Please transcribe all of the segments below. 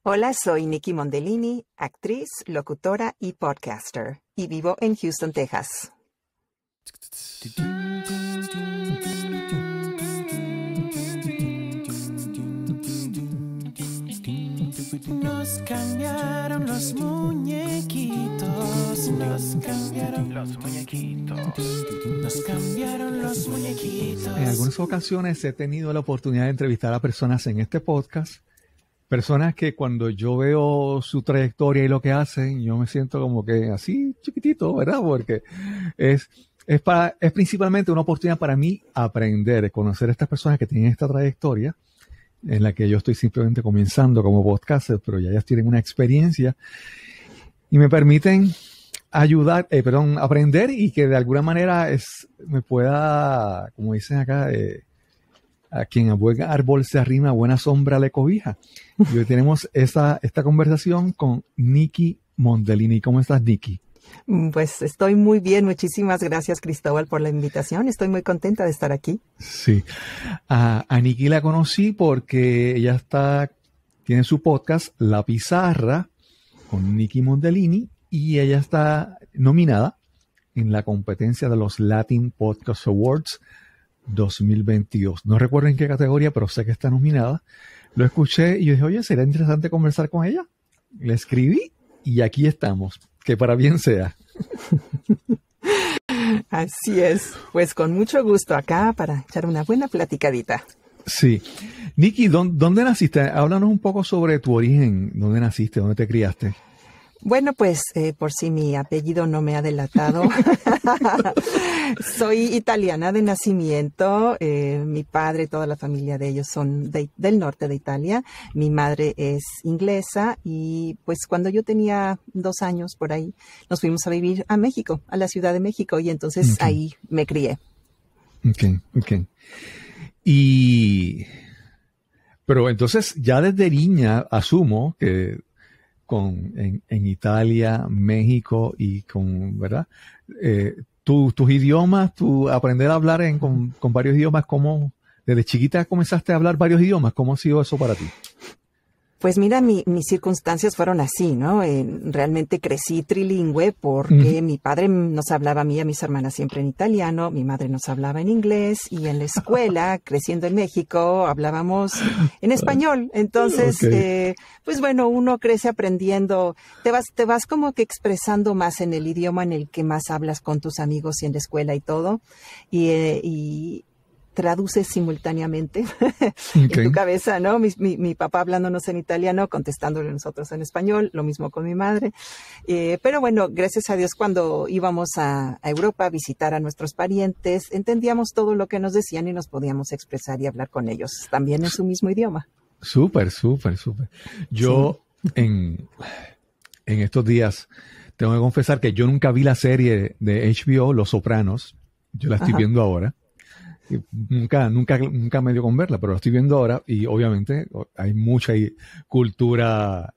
Hola, soy Nikki Mondellini, actriz, locutora y podcaster, y vivo en Houston, Texas. Nos cambiaron los muñequitos, nos cambiaron los muñequitos, nos cambiaron los muñequitos. En algunas ocasiones he tenido la oportunidad de entrevistar a personas en este podcast, personas que cuando yo veo su trayectoria y lo que hacen, yo me siento como que así chiquitito, ¿verdad? Porque es principalmente una oportunidad para mí aprender, conocer a estas personas que tienen esta trayectoria, en la que yo estoy simplemente comenzando como podcaster, pero ya ellas tienen una experiencia y me permiten aprender y que de alguna manera me pueda, como dicen acá, a quien a buen árbol se arrima, buena sombra le cobija. Y hoy tenemos esta conversación con Nikki Mondellini. ¿Cómo estás, Nikki? Pues estoy muy bien. Muchísimas gracias, Cristóbal, por la invitación. Estoy muy contenta de estar aquí. Sí. A Nikki la conocí porque ella tiene su podcast, La Pizarra, con Nikki Mondellini, y ella está nominada en la competencia de los Latin Podcast Awards 2022. No recuerdo en qué categoría, pero sé que está nominada. Lo escuché y yo dije, oye, sería interesante conversar con ella. Le escribí y aquí estamos. Que para bien sea. Así es. Pues con mucho gusto acá para echar una buena platicadita. Sí. Nikki, ¿dónde naciste? Háblanos un poco sobre tu origen. ¿Dónde naciste? ¿Dónde te criaste? Bueno, pues por si mi apellido no me ha delatado, soy italiana de nacimiento. Mi padre, toda la familia de ellos son del norte de Italia. Mi madre es inglesa y pues cuando yo tenía 2 años por ahí, nos fuimos a vivir a México, a la Ciudad de México, y entonces ahí me crié. Okay. Pero entonces ya desde niña asumo que en Italia, México y ¿verdad? Tus idiomas, aprender a hablar con varios idiomas, ¿cómo desde chiquita comenzaste a hablar varios idiomas? ¿Cómo ha sido eso para ti? Pues mira, mis circunstancias fueron así, ¿no? Realmente crecí trilingüe porque mi padre nos hablaba a mí y a mis hermanas siempre en italiano, mi madre nos hablaba en inglés y en la escuela, creciendo en México, hablábamos en español. Entonces, pues bueno, uno crece aprendiendo, te vas como que expresando más en el idioma en el que más hablas con tus amigos y en la escuela y todo. Y traduces simultáneamente en tu cabeza, ¿no? Mi papá hablándonos en italiano, contestándole nosotros en español, lo mismo con mi madre. Pero bueno, gracias a Dios, cuando íbamos a Europa a visitar a nuestros parientes, entendíamos todo lo que nos decían y nos podíamos expresar y hablar con ellos, también en su mismo idioma. Súper. Yo, en estos días, tengo que confesar que yo nunca vi la serie de HBO, Los Sopranos. Yo la estoy viendo ahora. Nunca me dio con verla, pero la estoy viendo ahora y obviamente hay mucha cultura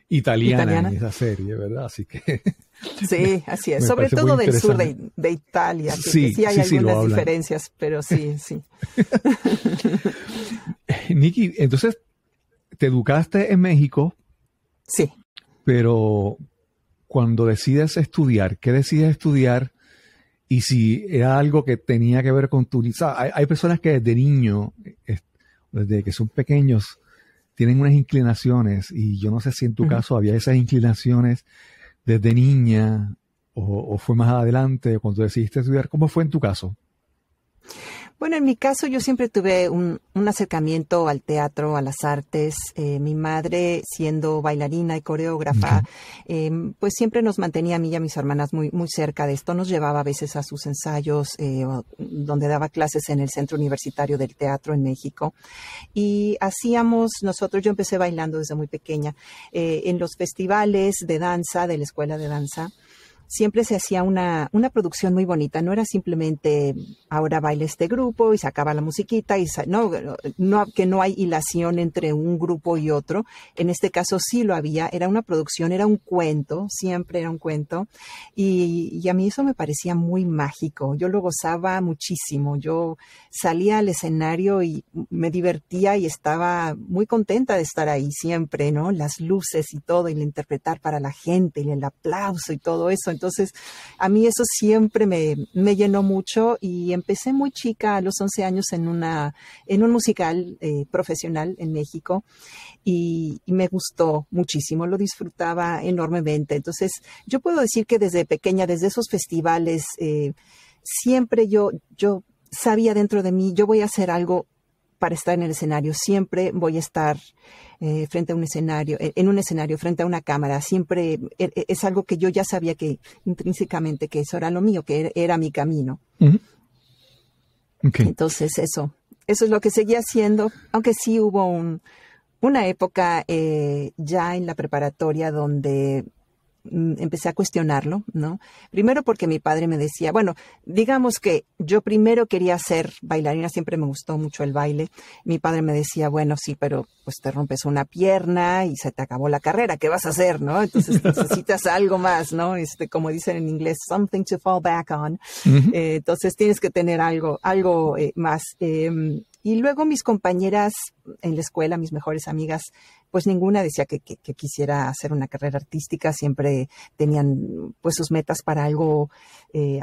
italiana en esa serie, ¿verdad? Así que sí, así es. Sobre todo del sur de Italia, que sí hay algunas diferencias, pero sí. Nikki, entonces, ¿te educaste en México? Sí. Pero cuando decides estudiar, ¿qué decides estudiar? Y si era algo que tenía que ver con hay personas que desde niño, desde que son pequeños, tienen unas inclinaciones, y yo no sé si en tu caso había esas inclinaciones desde niña o fue más adelante cuando decidiste estudiar. ¿Cómo fue en tu caso? Bueno, en mi caso yo siempre tuve un acercamiento al teatro, a las artes. Mi madre, siendo bailarina y coreógrafa, pues siempre nos mantenía a mí y a mis hermanas muy, muy cerca de esto. Nos llevaba a veces a sus ensayos, donde daba clases en el Centro Universitario del Teatro en México. Y yo empecé bailando desde muy pequeña, en los festivales de danza, de la escuela de danza. siempre se hacía una producción muy bonita. No era simplemente ahora baila este grupo y sacaba la musiquita y que no hay hilación entre un grupo y otro. En este caso sí lo había. Era una producción, era un cuento, siempre era un cuento. Y a mí eso me parecía muy mágico. Yo lo gozaba muchísimo. Yo salía al escenario y me divertía y estaba muy contenta de estar ahí siempre, ¿no? Las luces y todo, y el interpretar para la gente y el aplauso y todo eso. Entonces, a mí eso siempre me llenó mucho y empecé muy chica, a los 11 años, en un musical profesional en México y me gustó muchísimo, lo disfrutaba enormemente. Entonces, yo puedo decir que desde pequeña, desde esos festivales, siempre yo sabía dentro de mí, yo voy a hacer algo para estar en el escenario, siempre voy a estar frente a un escenario, en un escenario, frente a una cámara, siempre es algo que yo ya sabía que intrínsecamente que eso era lo mío, que era mi camino. Uh-huh. Okay. Entonces eso es lo que seguía haciendo, aunque sí hubo una época ya en la preparatoria donde empecé a cuestionarlo, ¿no? Primero porque mi padre me decía, bueno, digamos que yo primero quería ser bailarina, siempre me gustó mucho el baile. Mi padre me decía, bueno, sí, pero pues te rompes una pierna y se te acabó la carrera, ¿qué vas a hacer, no? Entonces necesitas algo más, ¿no? Como dicen en inglés, something to fall back on. Uh-huh. Entonces tienes que tener algo más. Y luego mis compañeras en la escuela, mis mejores amigas, pues ninguna decía que quisiera hacer una carrera artística. Siempre tenían pues sus metas para algo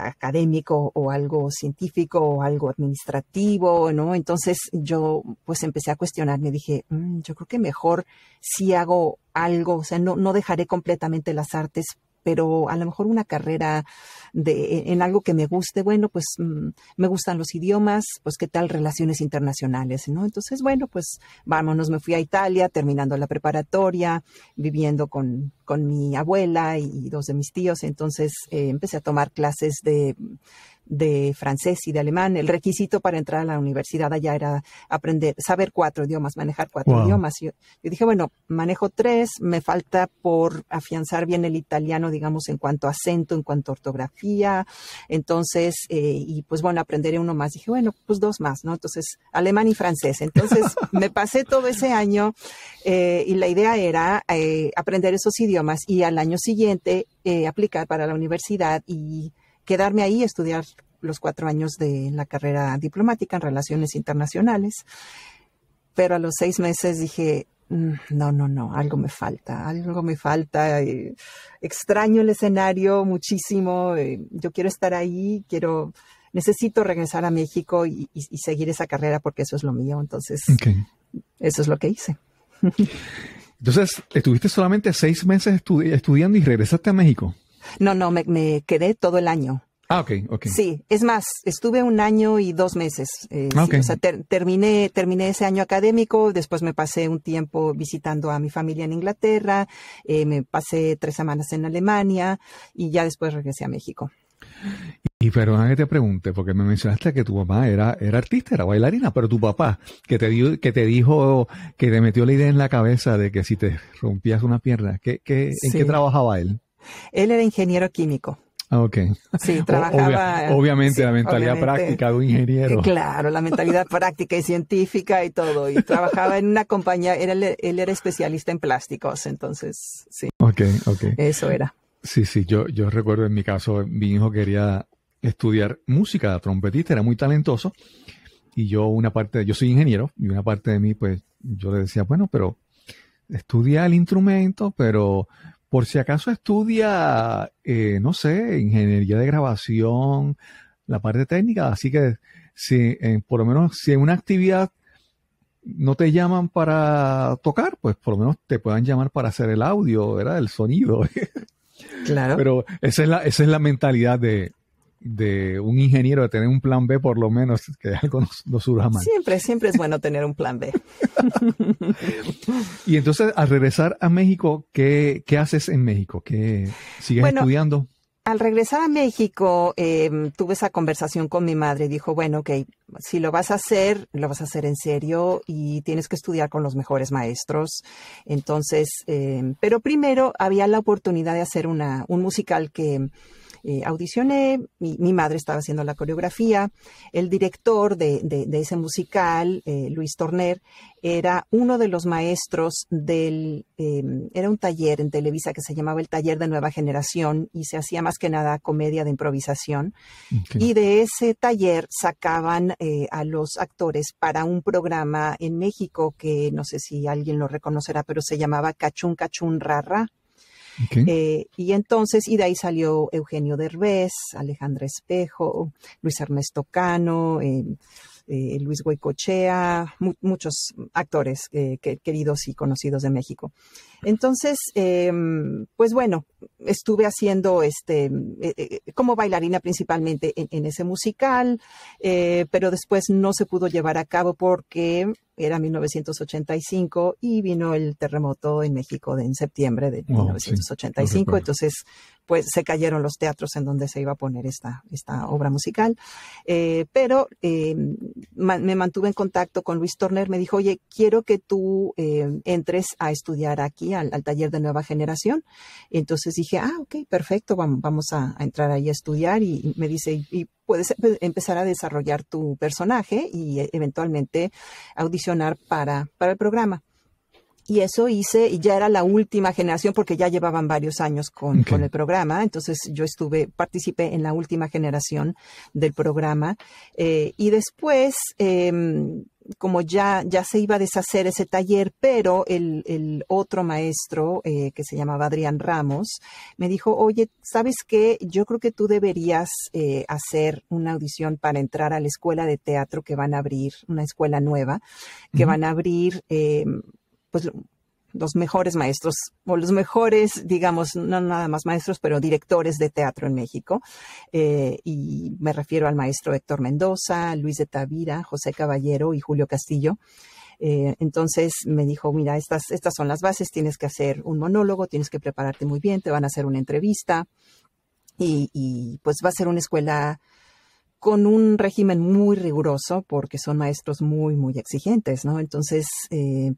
académico o algo científico o algo administrativo, ¿no? Entonces yo pues empecé a cuestionarme. Dije, yo creo que mejor si hago algo, o sea, no dejaré completamente las artes, pero a lo mejor una carrera en algo que me guste. Bueno, pues me gustan los idiomas, pues qué tal relaciones internacionales, ¿no? Entonces, bueno, pues vámonos, me fui a Italia, terminando la preparatoria, viviendo con mi abuela y dos de mis tíos. Entonces empecé a tomar clases de francés y de alemán. El requisito para entrar a la universidad allá era saber 4 idiomas, manejar 4 idiomas. Yo dije, bueno, manejo 3, me falta por afianzar bien el italiano, digamos, en cuanto a acento, en cuanto a ortografía. Entonces, y pues bueno, aprenderé uno más. Dije, bueno, pues 2 más, ¿no? Entonces, alemán y francés. Entonces, me pasé todo ese año y la idea era aprender esos idiomas y al año siguiente aplicar para la universidad y quedarme ahí, estudiar los 4 años de la carrera diplomática en Relaciones Internacionales. Pero a los 6 meses dije, no, algo me falta. Extraño el escenario muchísimo, yo quiero estar ahí, necesito regresar a México y seguir esa carrera porque eso es lo mío. Entonces, Eso es lo que hice. Entonces, ¿estuviste solamente 6 meses estudiando y regresaste a México? No, me quedé todo el año. Ah, ok. Sí, es más, estuve 1 año y 2 meses. Sí, o sea, terminé ese año académico, después me pasé un tiempo visitando a mi familia en Inglaterra, me pasé 3 semanas en Alemania y ya después regresé a México. Y perdona que te pregunte, porque me mencionaste que tu mamá era artista, era bailarina, pero tu papá, que te dijo, que te metió la idea en la cabeza de que si te rompías una pierna, ¿en qué trabajaba él? Él era ingeniero químico. Ok. Sí, trabajaba... Obviamente, la mentalidad práctica de un ingeniero. Claro, la mentalidad práctica y científica y todo. Y trabajaba en una compañía, él era especialista en plásticos, entonces, sí. Ok. Eso era. Sí, yo recuerdo en mi caso, mi hijo quería estudiar música, trompetista, era muy talentoso. Y yo soy ingeniero, y una parte de mí, pues, yo le decía, bueno, pero estudia el instrumento, pero... por si acaso estudia, no sé, ingeniería de grabación, la parte técnica. Así que por lo menos si en una actividad no te llaman para tocar, pues por lo menos te puedan llamar para hacer el audio, ¿verdad? El sonido. Claro. Pero esa es la mentalidad de un ingeniero, de tener un plan B por lo menos, que algo no surja mal. Siempre es bueno tener un plan B. Y entonces, al regresar a México, ¿qué haces en México? ¿Sigues estudiando? Al regresar a México, tuve esa conversación con mi madre. Dijo, bueno, ok, si lo vas a hacer en serio y tienes que estudiar con los mejores maestros. Entonces, pero primero había la oportunidad de hacer un musical que audicioné. Mi madre estaba haciendo la coreografía. El director de ese musical, Luis Torner, era uno de los maestros era un taller en Televisa que se llamaba el Taller de Nueva Generación y se hacía más que nada comedia de improvisación. Okay. Y de ese taller sacaban a los actores para un programa en México que no sé si alguien lo reconocerá, pero se llamaba Cachún Cachún Rara. Okay. Y de ahí salió Eugenio Derbez, Alejandra Espejo, Luis Ernesto Cano, Luis Goicoechea, muchos actores queridos y conocidos de México. Entonces, pues bueno, estuve haciendo como bailarina principalmente en ese musical, pero después no se pudo llevar a cabo porque era 1985 y vino el terremoto en México en septiembre de 1985. Sí, entonces, pues se cayeron los teatros en donde se iba a poner esta obra musical. Pero me mantuve en contacto con Luis Torner. Me dijo, oye, quiero que tú entres a estudiar aquí al taller de Nueva Generación. Entonces dije, ok, perfecto, vamos a entrar ahí a estudiar. Y me dice, y puedes empezar a desarrollar tu personaje y eventualmente audicionar para el programa. Y eso hice, y ya era la última generación porque ya llevaban varios años con el programa. Entonces yo participé en la última generación del programa. Y después, como ya se iba a deshacer ese taller, pero el otro maestro, que se llamaba Adrián Ramos, me dijo, oye, ¿sabes qué? Yo creo que tú deberías hacer una audición para entrar a la escuela de teatro que van a abrir, una escuela nueva, que van a abrir, pues los mejores maestros, o los mejores, digamos, no nada más maestros, pero directores de teatro en México. Y me refiero al maestro Héctor Mendoza, Luis de Tavira, José Caballero y Julio Castillo. Entonces me dijo, mira, estas son las bases, tienes que hacer un monólogo, tienes que prepararte muy bien, te van a hacer una entrevista y pues va a ser una escuela con un régimen muy riguroso porque son maestros muy, muy exigentes, ¿no? Entonces,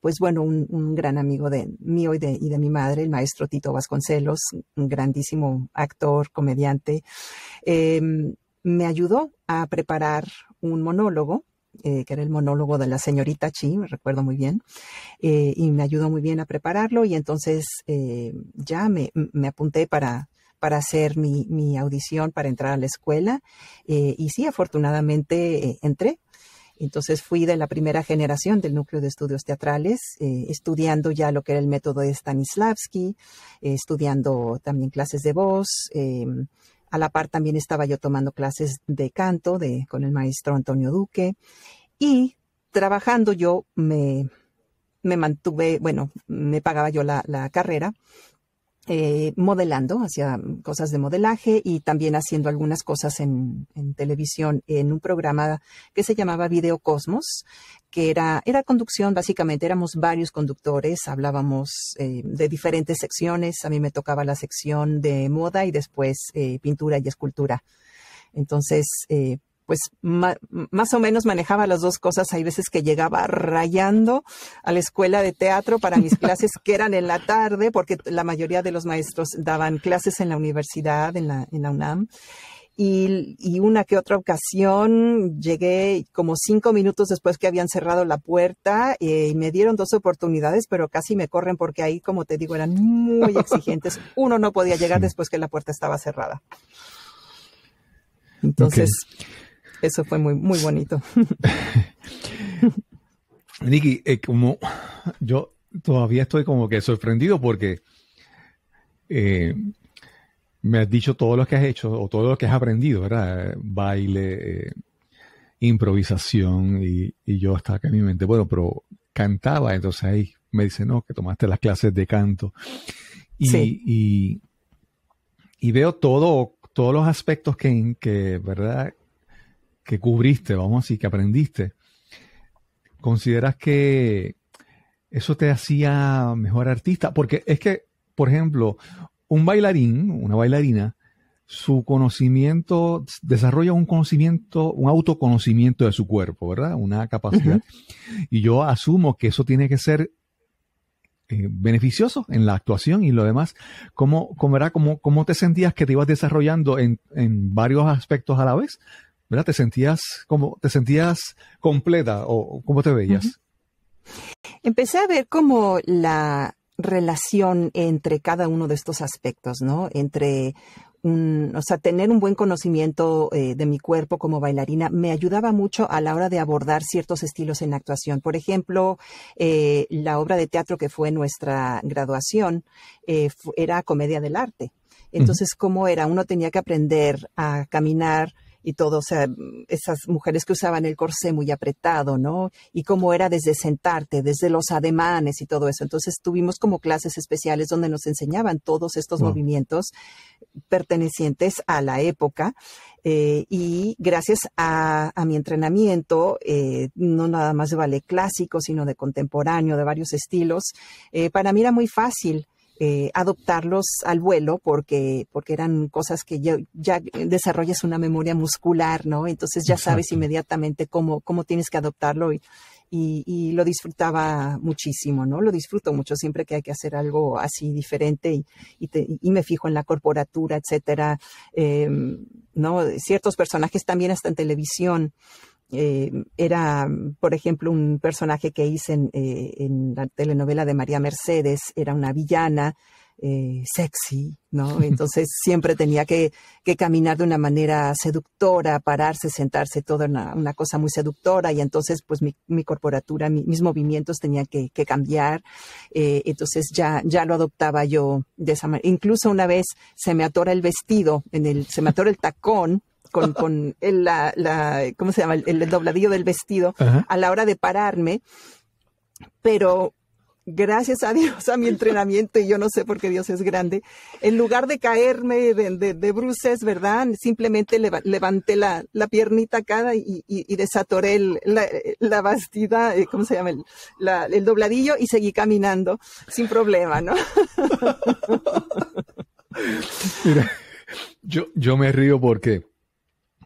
pues bueno, un gran amigo mío y de mi madre, el maestro Tito Vasconcelos, un grandísimo actor, comediante, me ayudó a preparar un monólogo, que era el monólogo de la señorita Chi, me recuerdo muy bien, y me ayudó muy bien a prepararlo y entonces ya me apunté para hacer mi audición para entrar a la escuela. Y sí, afortunadamente entré. Entonces fui de la primera generación del Núcleo de Estudios Teatrales, estudiando ya lo que era el método de Stanislavski, estudiando también clases de voz. A la par también estaba yo tomando clases de canto con el maestro Antonio Duque. Y trabajando yo me mantuve, bueno, me pagaba yo la carrera, modelando, hacía cosas de modelaje y también haciendo algunas cosas en televisión en un programa que se llamaba Video Cosmos, que era conducción, básicamente éramos varios conductores, hablábamos de diferentes secciones. A mí me tocaba la sección de moda y después pintura y escultura. Entonces, pues más o menos manejaba las dos cosas. Hay veces que llegaba rayando a la escuela de teatro para mis clases que eran en la tarde, porque la mayoría de los maestros daban clases en la universidad, en la UNAM. Y una que otra ocasión llegué como 5 minutos después que habían cerrado la puerta y me dieron 2 oportunidades, pero casi me corren porque ahí, como te digo, eran muy exigentes. Uno no podía llegar después que la puerta estaba cerrada. Entonces... Eso fue muy, muy bonito. Nikki, como yo todavía estoy como que sorprendido porque me has dicho todo lo que has hecho o todo lo que has aprendido, ¿verdad? Baile, improvisación y yo estaba acá en mi mente, bueno, pero cantaba, entonces ahí me dice, no, que tomaste las clases de canto. Y veo todos los aspectos que ¿verdad?, que cubriste, vamos a decir, que aprendiste. ¿Consideras que eso te hacía mejor artista? Porque es que, por ejemplo, un bailarín, una bailarina, su conocimiento, desarrolla un conocimiento, un autoconocimiento de su cuerpo, ¿verdad? Una capacidad. Y yo asumo que eso tiene que ser beneficioso en la actuación y lo demás. ¿Cómo te sentías que te ibas desarrollando en varios aspectos a la vez? ¿Verdad? ¿Te sentías completa o cómo te veías? Empecé a ver como la relación entre cada uno de estos aspectos, ¿no? Entre tener un buen conocimiento de mi cuerpo como bailarina me ayudaba mucho a la hora de abordar ciertos estilos en actuación. Por ejemplo, la obra de teatro que fue nuestra graduación era comedia del arte. Entonces, ¿cómo era? Uno tenía que aprender a caminar y todo, o sea, esas mujeres que usaban el corsé muy apretado, ¿no? Y cómo era desde sentarte, desde los ademanes y todo eso. Entonces tuvimos como clases especiales donde nos enseñaban todos estos movimientos pertenecientes a la época. Y gracias a mi entrenamiento, no nada más de ballet clásico, sino de contemporáneo, de varios estilos, para mí era muy fácil adoptarlos al vuelo porque eran cosas que ya desarrollas una memoria muscular, ¿no? Entonces ya sabes inmediatamente cómo tienes que adoptarlo y lo disfrutaba muchísimo, ¿no? Lo disfruto mucho siempre que hay que hacer algo así diferente y me fijo en la corporatura, etcétera, ¿no? Ciertos personajes también hasta en televisión. Era, por ejemplo, un personaje que hice en la telenovela de María Mercedes, era una villana sexy, ¿no? Entonces siempre tenía que caminar de una manera seductora, pararse, sentarse, toda una cosa muy seductora, y entonces pues mi corporatura, mis movimientos tenían que cambiar. Entonces ya lo adoptaba yo de esa manera. Incluso una vez se me atora el vestido, se me atora el tacón con ¿cómo se llama? El dobladillo del vestido a la hora de pararme, pero gracias a Dios, a mi entrenamiento, y yo no sé por qué Dios es grande, en lugar de caerme de bruces, ¿verdad? Simplemente levanté la piernita acá y desatoré la bastida, ¿cómo se llama? El dobladillo, y seguí caminando sin problema, ¿no? Mira, yo me río porque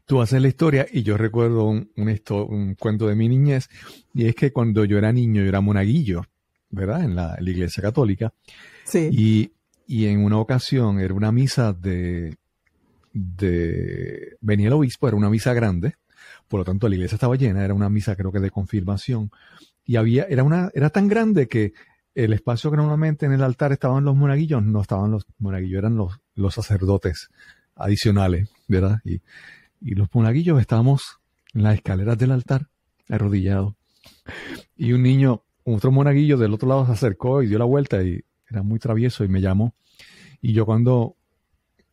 tú haces la historia y yo recuerdo un cuento de mi niñez, y es que cuando yo era niño yo era monaguillo, ¿verdad? En la iglesia católica. Sí. Y en una ocasión era una misa venía el obispo, era una misa grande, por lo tanto la iglesia estaba llena, era una misa creo que de confirmación, y era tan grande que el espacio que normalmente en el altar estaban los monaguillos, no estaban los monaguillos, eran los sacerdotes adicionales, ¿verdad? Y los monaguillos estábamos en las escaleras del altar, arrodillados. Y otro monaguillo del otro lado se acercó y dio la vuelta y era muy travieso y me llamó. Y yo cuando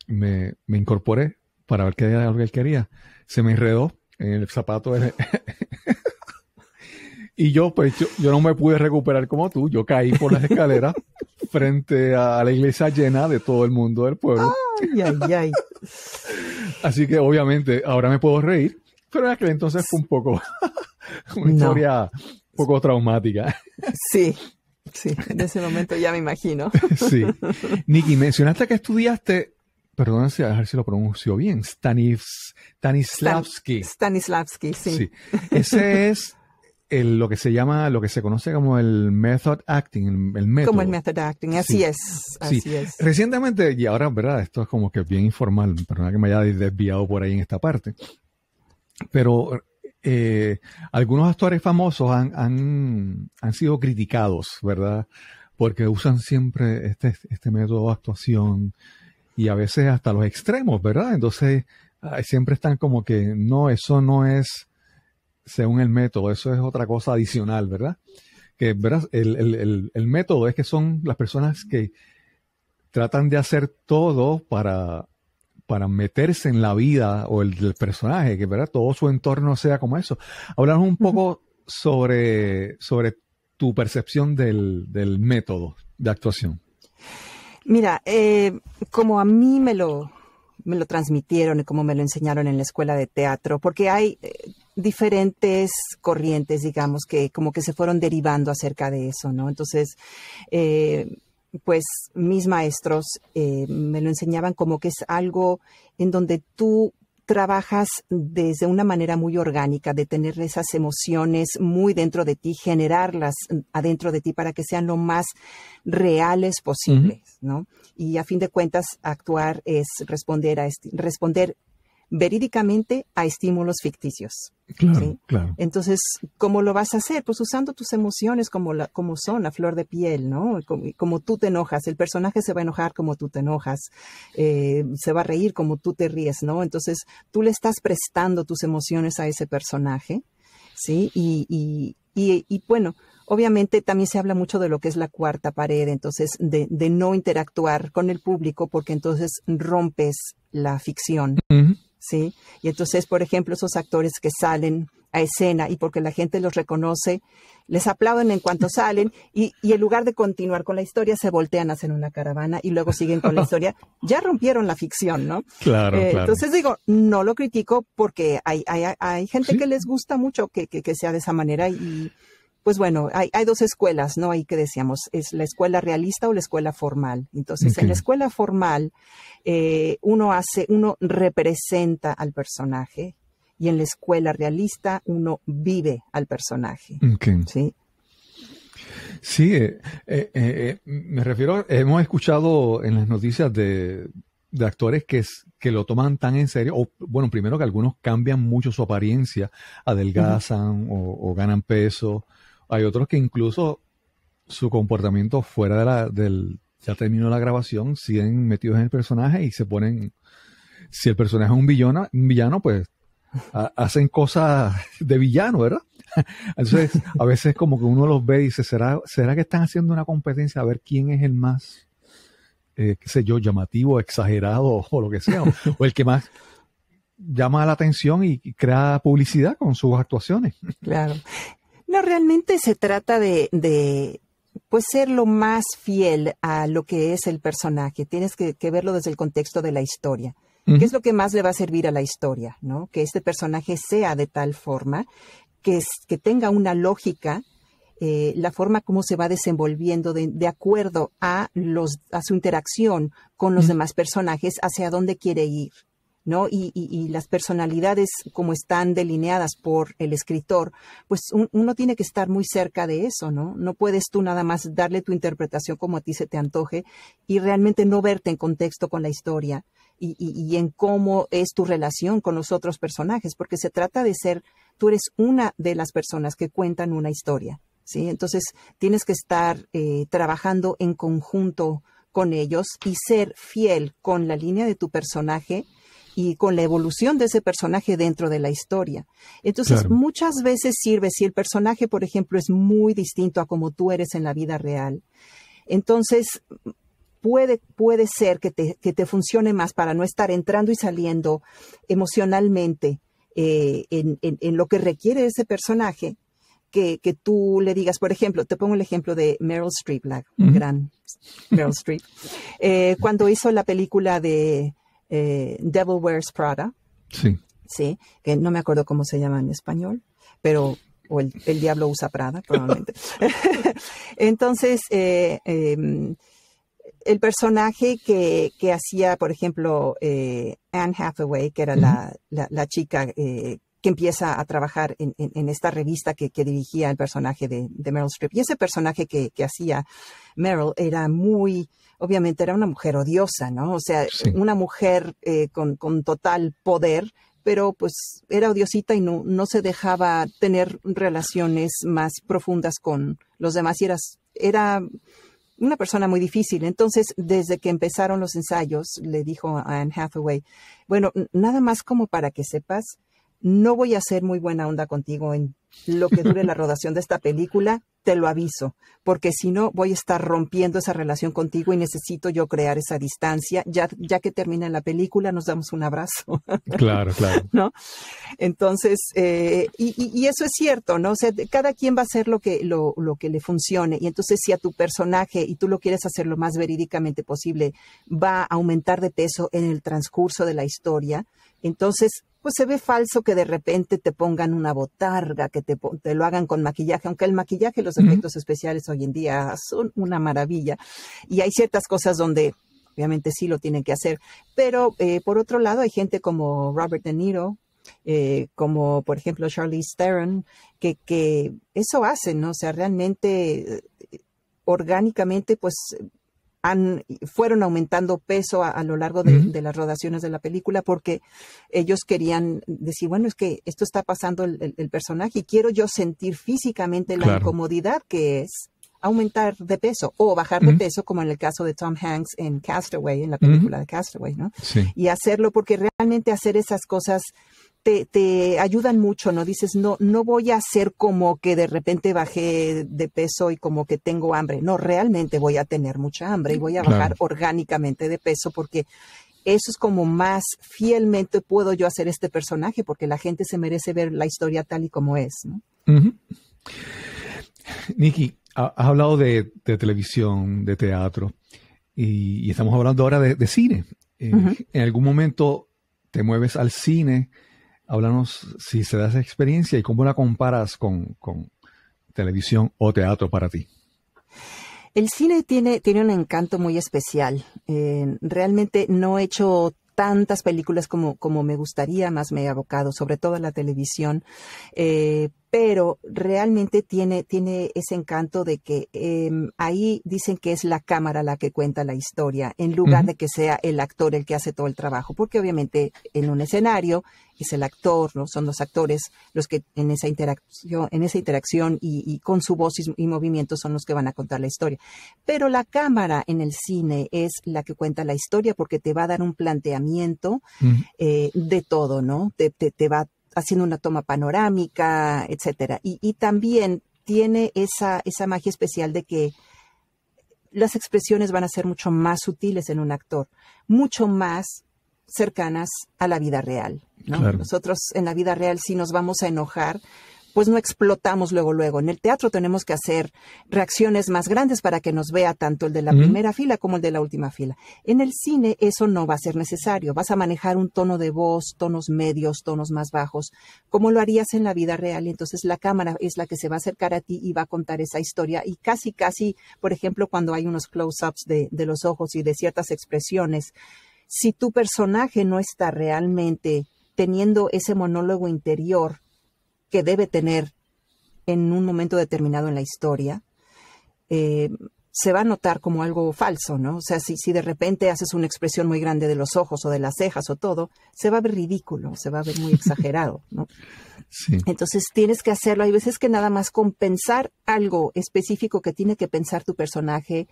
me incorporé para ver qué era lo que él quería, se me enredó en el zapato. Y yo no me pude recuperar como tú. Yo caí por las escaleras frente a la iglesia llena de todo el mundo del pueblo. Ay. Así que obviamente ahora me puedo reír, pero en aquel entonces fue un poco una historia un poco traumática. Sí, en ese momento ya me imagino. Sí. Nikki, mencionaste que estudiaste, perdón, a ver si lo pronuncio bien, Stanislavski. Stanislavski, sí. Ese es lo que se conoce como el method acting, el método. Como el method acting, así es. Recientemente, y ahora, ¿verdad? Esto es como que bien informal, perdona que me haya desviado por ahí en esta parte, pero algunos actores famosos han sido criticados, ¿verdad? Porque usan siempre este método de actuación y a veces hasta los extremos, ¿verdad? Entonces, siempre están como que, no, eso no es según el método, eso es otra cosa adicional, ¿verdad? Que, ¿verdad? El método es que son las personas que tratan de hacer todo para meterse en la vida o el personaje, que, ¿verdad? Todo su entorno sea como eso. Háblanos un poco sobre tu percepción del método de actuación. Mira, como a mí me lo transmitieron y como me lo enseñaron en la escuela de teatro, porque hay diferentes corrientes, digamos, que como que se fueron derivando acerca de eso, ¿no? Entonces, pues mis maestros me lo enseñaban como que es algo en donde tú trabajas desde una manera muy orgánica, de tener esas emociones muy dentro de ti, generarlas adentro de ti para que sean lo más reales posibles, ¿no? Y a fin de cuentas, actuar es responder verídicamente a estímulos ficticios. Claro, ¿sí? claro. Entonces, ¿cómo lo vas a hacer? Pues usando tus emociones como son, a flor de piel, ¿no? Como tú te enojas. El personaje se va a enojar como tú te enojas. Se va a reír como tú te ríes, ¿no? Entonces, tú le estás prestando tus emociones a ese personaje, ¿sí? Y bueno, obviamente también se habla mucho de lo que es la cuarta pared, entonces de no interactuar con el público porque entonces rompes la ficción. ¿Sí? Y entonces, por ejemplo, esos actores que salen a escena y porque la gente los reconoce, les aplauden en cuanto salen y en lugar de continuar con la historia, se voltean a hacer una caravana y luego siguen con la historia. Ya rompieron la ficción, ¿no? Claro, claro. Entonces digo, no lo critico porque hay gente que les gusta mucho que sea de esa manera y pues bueno, hay dos escuelas, ¿no? Ahí que decíamos, es la escuela realista o la escuela formal. Entonces, en la escuela formal, uno representa al personaje y en la escuela realista uno vive al personaje. ¿Sí? Sí, me refiero, hemos escuchado en las noticias de actores que lo toman tan en serio, o bueno, primero que algunos cambian mucho su apariencia, adelgazan o ganan peso. Hay otros que incluso su comportamiento fuera ya terminó la grabación, siguen metidos en el personaje y se ponen, si el personaje es un villano, pues hacen cosas de villano, ¿verdad? Entonces, a veces como que uno los ve y dice, ¿será que están haciendo una competencia a ver quién es el más, qué sé yo, llamativo, exagerado o lo que sea, o el que más llama la atención y crea publicidad con sus actuaciones? Claro. No, realmente se trata de pues ser lo más fiel a lo que es el personaje. Tienes que verlo desde el contexto de la historia. ¿Qué es lo que más le va a servir a la historia? ¿No? Que este personaje sea de tal forma que tenga una lógica, la forma como se va desenvolviendo de acuerdo a su interacción con los demás personajes, hacia dónde quiere ir, ¿no? Y las personalidades como están delineadas por el escritor, pues uno tiene que estar muy cerca de eso, ¿no? No puedes tú nada más darle tu interpretación como a ti se te antoje y realmente no verte en contexto con la historia y en cómo es tu relación con los otros personajes, porque se trata de tú eres una de las personas que cuentan una historia, ¿sí? Entonces tienes que estar trabajando en conjunto con ellos y ser fiel con la línea de tu personaje y con la evolución de ese personaje dentro de la historia. Entonces, claro, muchas veces sirve si el personaje, por ejemplo, es muy distinto a como tú eres en la vida real. Entonces, puede ser que te funcione más para no estar entrando y saliendo emocionalmente en lo que requiere ese personaje, que tú le digas, por ejemplo, te pongo el ejemplo de Meryl Streep, la gran Meryl Streep, cuando hizo la película de Devil Wears Prada. Sí. Sí, que no me acuerdo cómo se llama en español, pero o el diablo usa Prada, probablemente. Entonces, el personaje que hacía, por ejemplo, Anne Hathaway, que era la chica que empieza a trabajar en esta revista que dirigía el personaje de Meryl Streep. Y ese personaje que hacía Meryl era obviamente era una mujer odiosa, ¿no? O sea, sí, una mujer con total poder, pero pues era odiosita y no se dejaba tener relaciones más profundas con los demás y era una persona muy difícil. Entonces, desde que empezaron los ensayos, le dijo a Anne Hathaway, bueno, nada más como para que sepas, no voy a ser muy buena onda contigo en lo que dure la rodación de esta película, te lo aviso, porque si no voy a estar rompiendo esa relación contigo y necesito yo crear esa distancia. Ya que termina la película, nos damos un abrazo. Claro, claro. ¿No? Entonces, y eso es cierto, ¿no? O sea, cada quien va a hacer lo que le funcione. Y entonces, si a tu personaje, y tú lo quieres hacer lo más verídicamente posible, va a aumentar de peso en el transcurso de la historia, entonces pues se ve falso que de repente te pongan una botarga, que te lo hagan con maquillaje, aunque el maquillaje y los efectos especiales hoy en día son una maravilla. Y hay ciertas cosas donde obviamente sí lo tienen que hacer. Pero por otro lado hay gente como Robert De Niro, como por ejemplo Charlize Theron, que eso hacen, ¿no? O sea, realmente orgánicamente pues fueron aumentando peso a lo largo de las rodaciones de la película, porque ellos querían decir, bueno, es que esto está pasando el personaje y quiero yo sentir físicamente la incomodidad que es aumentar de peso o bajar de peso, como en el caso de Tom Hanks en Castaway, en la película de Castaway, ¿no? Sí. Y hacerlo, porque realmente hacer esas cosas te ayudan mucho, ¿no? Dices, no voy a hacer como que de repente bajé de peso y como que tengo hambre. No, realmente voy a tener mucha hambre y voy a bajar orgánicamente de peso, porque eso es como más fielmente puedo yo hacer este personaje, porque la gente se merece ver la historia tal y como es, ¿no? Nikki, has hablado de televisión, de teatro, y estamos hablando ahora de cine. ¿En algún momento te mueves al cine? Háblanos si se da esa experiencia y cómo la comparas con televisión o teatro para ti. El cine tiene un encanto muy especial. Realmente no he hecho tantas películas como me gustaría, más me he abocado, sobre todo a la televisión, pero realmente tiene ese encanto de que ahí dicen que es la cámara la que cuenta la historia, en lugar de que sea el actor el que hace todo el trabajo, porque obviamente en un escenario es el actor, ¿no? Son los actores los que en esa interacción y con su voz y movimiento son los que van a contar la historia. Pero la cámara en el cine es la que cuenta la historia, porque te va a dar un planteamiento de todo, ¿no? Te va haciendo una toma panorámica, etcétera. Y también tiene esa magia especial de que las expresiones van a ser mucho más sutiles en un actor, mucho más cercanas a la vida real, ¿no? Claro. Nosotros en la vida real, si nos vamos a enojar, pues no explotamos luego. En el teatro tenemos que hacer reacciones más grandes para que nos vea tanto el de la primera fila como el de la última fila. En el cine eso no va a ser necesario. Vas a manejar un tono de voz, tonos medios, tonos más bajos, como lo harías en la vida real. Y entonces la cámara es la que se va a acercar a ti y va a contar esa historia. Y casi, por ejemplo, cuando hay unos close-ups de los ojos y de ciertas expresiones, si tu personaje no está realmente teniendo ese monólogo interior que debe tener en un momento determinado en la historia, se va a notar como algo falso, ¿no? O sea, si de repente haces una expresión muy grande de los ojos o de las cejas o todo, se va a ver ridículo, se va a ver muy exagerado, ¿no? Sí. Entonces tienes que hacerlo. Hay veces que nada más con pensar algo específico que tiene que pensar tu personaje,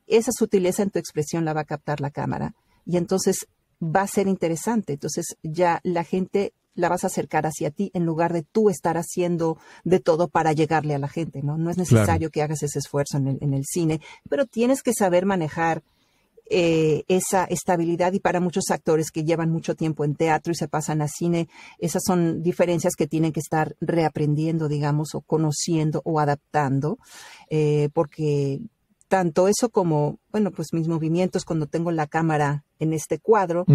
esa sutileza en tu expresión la va a captar la cámara. Y entonces va a ser interesante. Entonces ya la gente la vas a acercar hacia ti en lugar de tú estar haciendo de todo para llegarle a la gente, ¿no? No es necesario que hagas ese esfuerzo en el cine, pero tienes que saber manejar esa estabilidad. Y para muchos actores que llevan mucho tiempo en teatro y se pasan a cine, esas son diferencias que tienen que estar reaprendiendo, digamos, o conociendo o adaptando, porque tanto eso como, bueno, pues mis movimientos cuando tengo la cámara en este cuadro,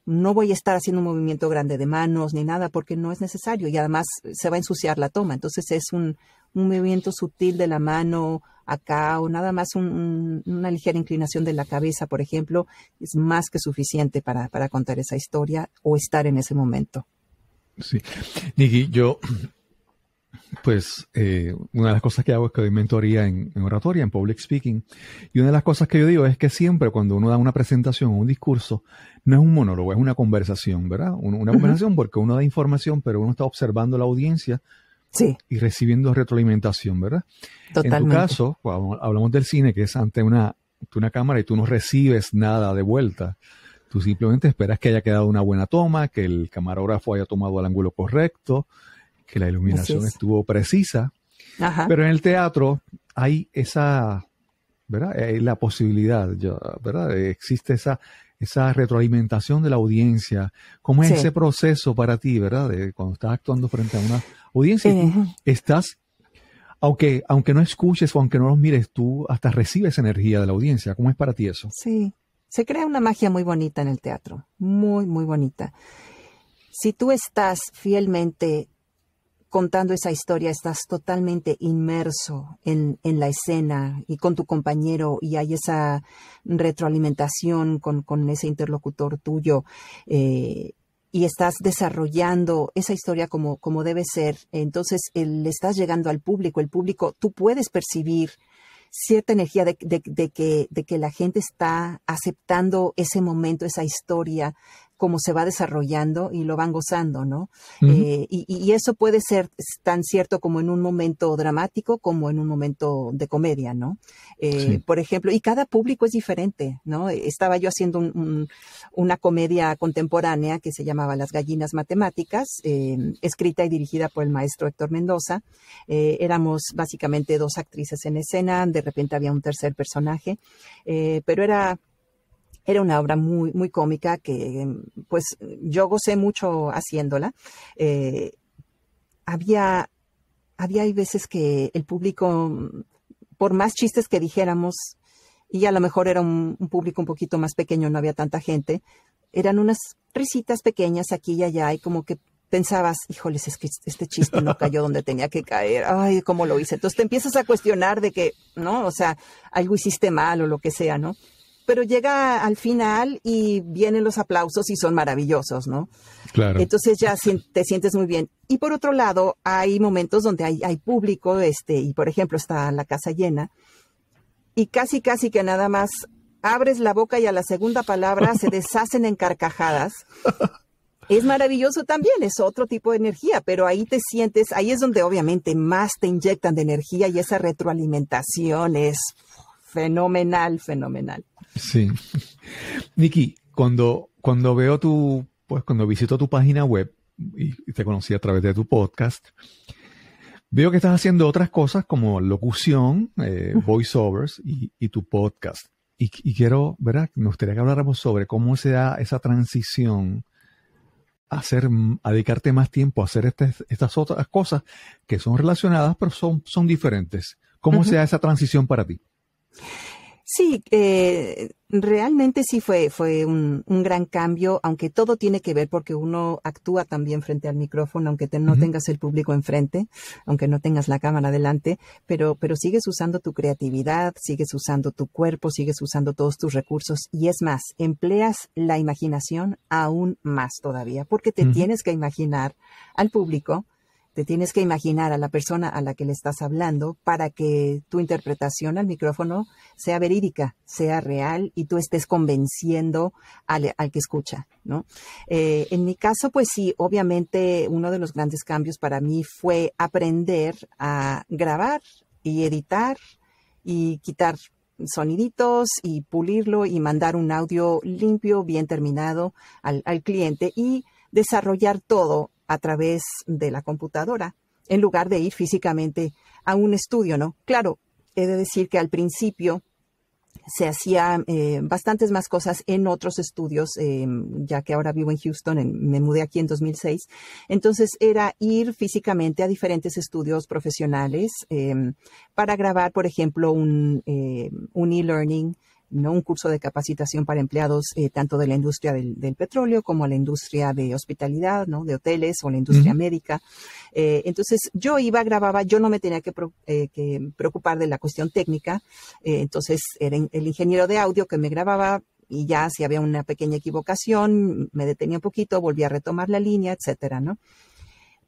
no voy a estar haciendo un movimiento grande de manos ni nada porque no es necesario y además se va a ensuciar la toma. Entonces es un movimiento sutil de la mano acá o nada más una ligera inclinación de la cabeza, por ejemplo, es más que suficiente para contar esa historia o estar en ese momento. Sí. Nikki, yo... Pues una de las cosas que hago es que doy mentoría en oratoria, en public speaking. Y una de las cosas que yo digo es que siempre cuando uno da una presentación o un discurso, no es un monólogo, es una conversación, ¿verdad? Una conversación porque uno da información, pero uno está observando la audiencia y recibiendo retroalimentación, ¿verdad? Totalmente. En tu caso, cuando hablamos del cine, que es ante una cámara y tú no recibes nada de vuelta. Tú simplemente esperas que haya quedado una buena toma, que el camarógrafo haya tomado el ángulo correcto, que la iluminación estuvo precisa. Ajá. Pero en el teatro hay esa, ¿verdad? La posibilidad, ¿verdad? Existe esa retroalimentación de la audiencia. ¿Cómo es ese proceso para ti, verdad? Cuando estás actuando frente a una audiencia, estás, aunque no escuches o aunque no los mires, tú hasta recibes energía de la audiencia. ¿Cómo es para ti eso? Sí, se crea una magia muy bonita en el teatro, muy, muy bonita. Si tú estás fielmente contando esa historia, estás totalmente inmerso en la escena y con tu compañero y hay esa retroalimentación con ese interlocutor tuyo y estás desarrollando esa historia como debe ser, entonces le estás llegando al público, el público, tú puedes percibir cierta energía de que la gente está aceptando ese momento, esa historia, cómo se va desarrollando y lo van gozando, ¿no? Uh-huh. Y eso puede ser tan cierto como en un momento dramático como en un momento de comedia, ¿no? Sí. Por ejemplo, y cada público es diferente, ¿no? Estaba yo haciendo una comedia contemporánea que se llamaba Las Gallinas Matemáticas, escrita y dirigida por el maestro Héctor Mendoza. Éramos básicamente 2 actrices en escena, de repente había un tercer personaje, pero era una obra muy, muy cómica que, pues, yo gocé mucho haciéndola. Había veces que el público, por más chistes que dijéramos, y a lo mejor era un público un poquito más pequeño, no había tanta gente, eran unas risitas pequeñas aquí y allá, y como que pensabas, híjoles, es que este chiste no cayó donde tenía que caer, ay, ¿cómo lo hice? Entonces te empiezas a cuestionar de que, ¿no? O sea, algo hiciste mal o lo que sea, ¿no? Pero llega al final y vienen los aplausos y son maravillosos, ¿no? Claro. Entonces ya te sientes muy bien. Y por otro lado, hay momentos donde hay público, y por ejemplo está la casa llena, y casi que nada más abres la boca y a la segunda palabra se deshacen en carcajadas. Es maravilloso también, es otro tipo de energía, pero ahí te sientes, ahí es donde obviamente más te inyectan de energía y esa retroalimentación es fenomenal. Sí. Nikki, cuando veo cuando visito tu página web y te conocí a través de tu podcast, veo que estás haciendo otras cosas como locución, voiceovers y tu podcast. Y quiero, ¿verdad? Me gustaría que habláramos sobre cómo se da esa transición a dedicarte más tiempo a hacer estas otras cosas que son relacionadas, pero son diferentes. ¿Cómo se da esa transición para ti? Sí, realmente sí fue un gran cambio, aunque todo tiene que ver porque uno actúa también frente al micrófono, aunque no tengas el público enfrente, aunque no tengas la cámara delante, pero sigues usando tu creatividad, sigues usando tu cuerpo, sigues usando todos tus recursos y es más, empleas la imaginación aún más todavía, porque te tienes que imaginar al público. Te tienes que imaginar a la persona a la que le estás hablando para que tu interpretación al micrófono sea verídica, sea real y tú estés convenciendo al que escucha, ¿no? En mi caso, pues sí, obviamente uno de los grandes cambios para mí fue aprender a grabar y editar y quitar soniditos y pulirlo y mandar un audio limpio, bien terminado al cliente y desarrollar todo a través de la computadora, en lugar de ir físicamente a un estudio, ¿no? Claro, he de decir que al principio se hacía bastantes más cosas en otros estudios, ya que ahora vivo en Houston, me mudé aquí en 2006. Entonces era ir físicamente a diferentes estudios profesionales para grabar, por ejemplo, un e-learning, ¿no? Un curso de capacitación para empleados tanto de la industria del petróleo como la industria de hospitalidad, ¿no? De hoteles o la industria médica. Entonces yo grababa, yo no me tenía que preocupar de la cuestión técnica. Entonces era el ingeniero de audio que me grababa y ya si había una pequeña equivocación me detenía un poquito, volvía a retomar la línea, etcétera, ¿no?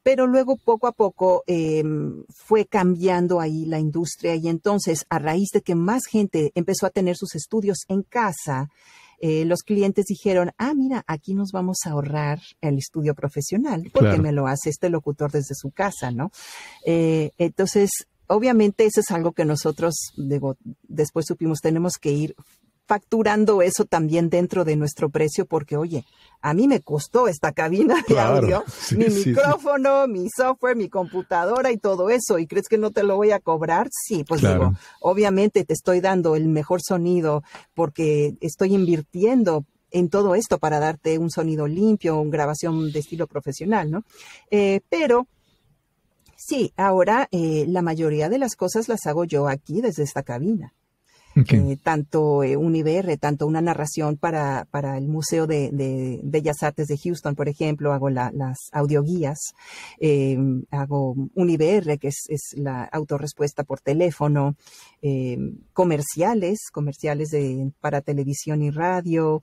Pero luego poco a poco fue cambiando ahí la industria y entonces a raíz de que más gente empezó a tener sus estudios en casa, los clientes dijeron, mira, aquí nos vamos a ahorrar el estudio profesional porque claro, me lo hace este locutor desde su casa, ¿no? Entonces, obviamente eso es algo que nosotros después supimos, tenemos que ir facturando eso también dentro de nuestro precio porque, oye, a mí me costó esta cabina de audio, sí, mi micrófono, mi software, mi computadora y todo eso, ¿y crees que no te lo voy a cobrar? Sí, pues claro, digo, obviamente te estoy dando el mejor sonido porque estoy invirtiendo en todo esto para darte un sonido limpio, una grabación de estilo profesional, ¿no? Pero sí, ahora la mayoría de las cosas las hago yo aquí desde esta cabina. Okay. Tanto un IBR, tanto una narración para el Museo de Bellas Artes de Houston, por ejemplo, hago las audioguías, hago un IBR, que es la autorrespuesta por teléfono, comerciales para televisión y radio,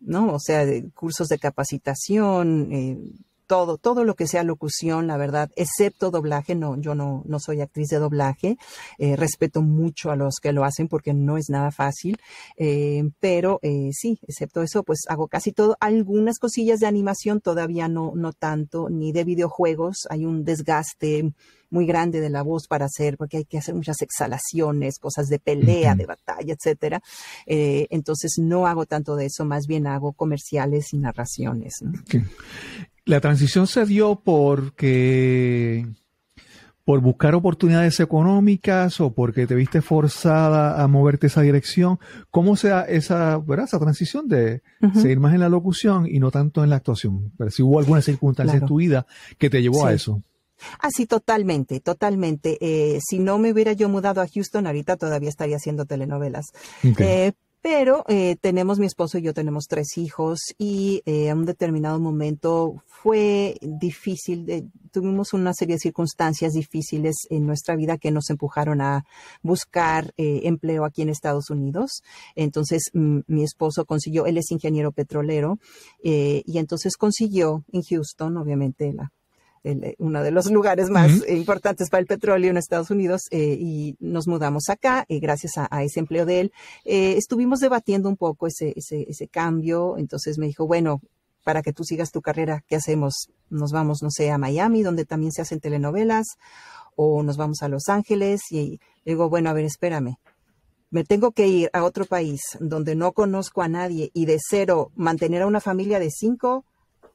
¿no? O sea, cursos de capacitación, todo lo que sea locución, la verdad, excepto doblaje. No, yo no soy actriz de doblaje. Respeto mucho a los que lo hacen porque no es nada fácil. Pero sí, excepto eso, pues hago casi todo. Algunas cosillas de animación todavía no tanto, ni de videojuegos. Hay un desgaste muy grande de la voz para hacer, porque hay que hacer muchas exhalaciones, cosas de pelea, de batalla, etcétera. Entonces no hago tanto de eso, más bien hago comerciales y narraciones, ¿no? Okay. La transición se dio por buscar oportunidades económicas o porque te viste forzada a moverte esa dirección. ¿Cómo se da esa transición de seguir más en la locución y no tanto en la actuación? Pero si hubo alguna circunstancia en tu vida que te llevó a eso. Ah, sí, totalmente. Si no me hubiera yo mudado a Houston, ahorita todavía estaría haciendo telenovelas. Okay. Pero tenemos, mi esposo y yo tenemos 3 hijos y a un determinado momento fue difícil. Tuvimos una serie de circunstancias difíciles en nuestra vida que nos empujaron a buscar empleo aquí en Estados Unidos. Entonces mi esposo consiguió, él es ingeniero petrolero, y entonces consiguió en Houston, obviamente uno de los lugares más importantes para el petróleo en Estados Unidos, y nos mudamos acá gracias a ese empleo de él. Estuvimos debatiendo un poco ese cambio. Entonces me dijo, bueno, para que tú sigas tu carrera, ¿qué hacemos? Nos vamos, no sé, a Miami, donde también se hacen telenovelas, o nos vamos a Los Ángeles. Y digo, bueno, a ver, espérame. Me tengo que ir a otro país donde no conozco a nadie y de cero mantener a una familia de 5,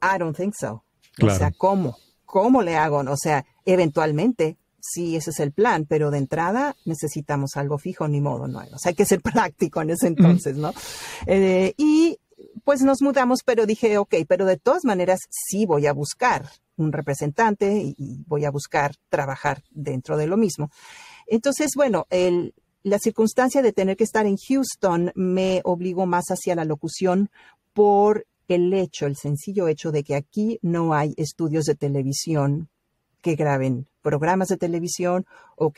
I don't think so. Claro. O sea, ¿Cómo le hago? O sea, eventualmente, sí, ese es el plan, pero de entrada necesitamos algo fijo, ni modo, ¿no? O sea, hay que ser práctico en ese entonces, ¿no? Y pues nos mudamos, pero dije, ok, pero de todas maneras sí voy a buscar un representante y voy a buscar trabajar dentro de lo mismo. Entonces, bueno, la circunstancia de tener que estar en Houston me obligó más hacia la locución por el sencillo hecho de que aquí no hay estudios de televisión que graben programas de televisión o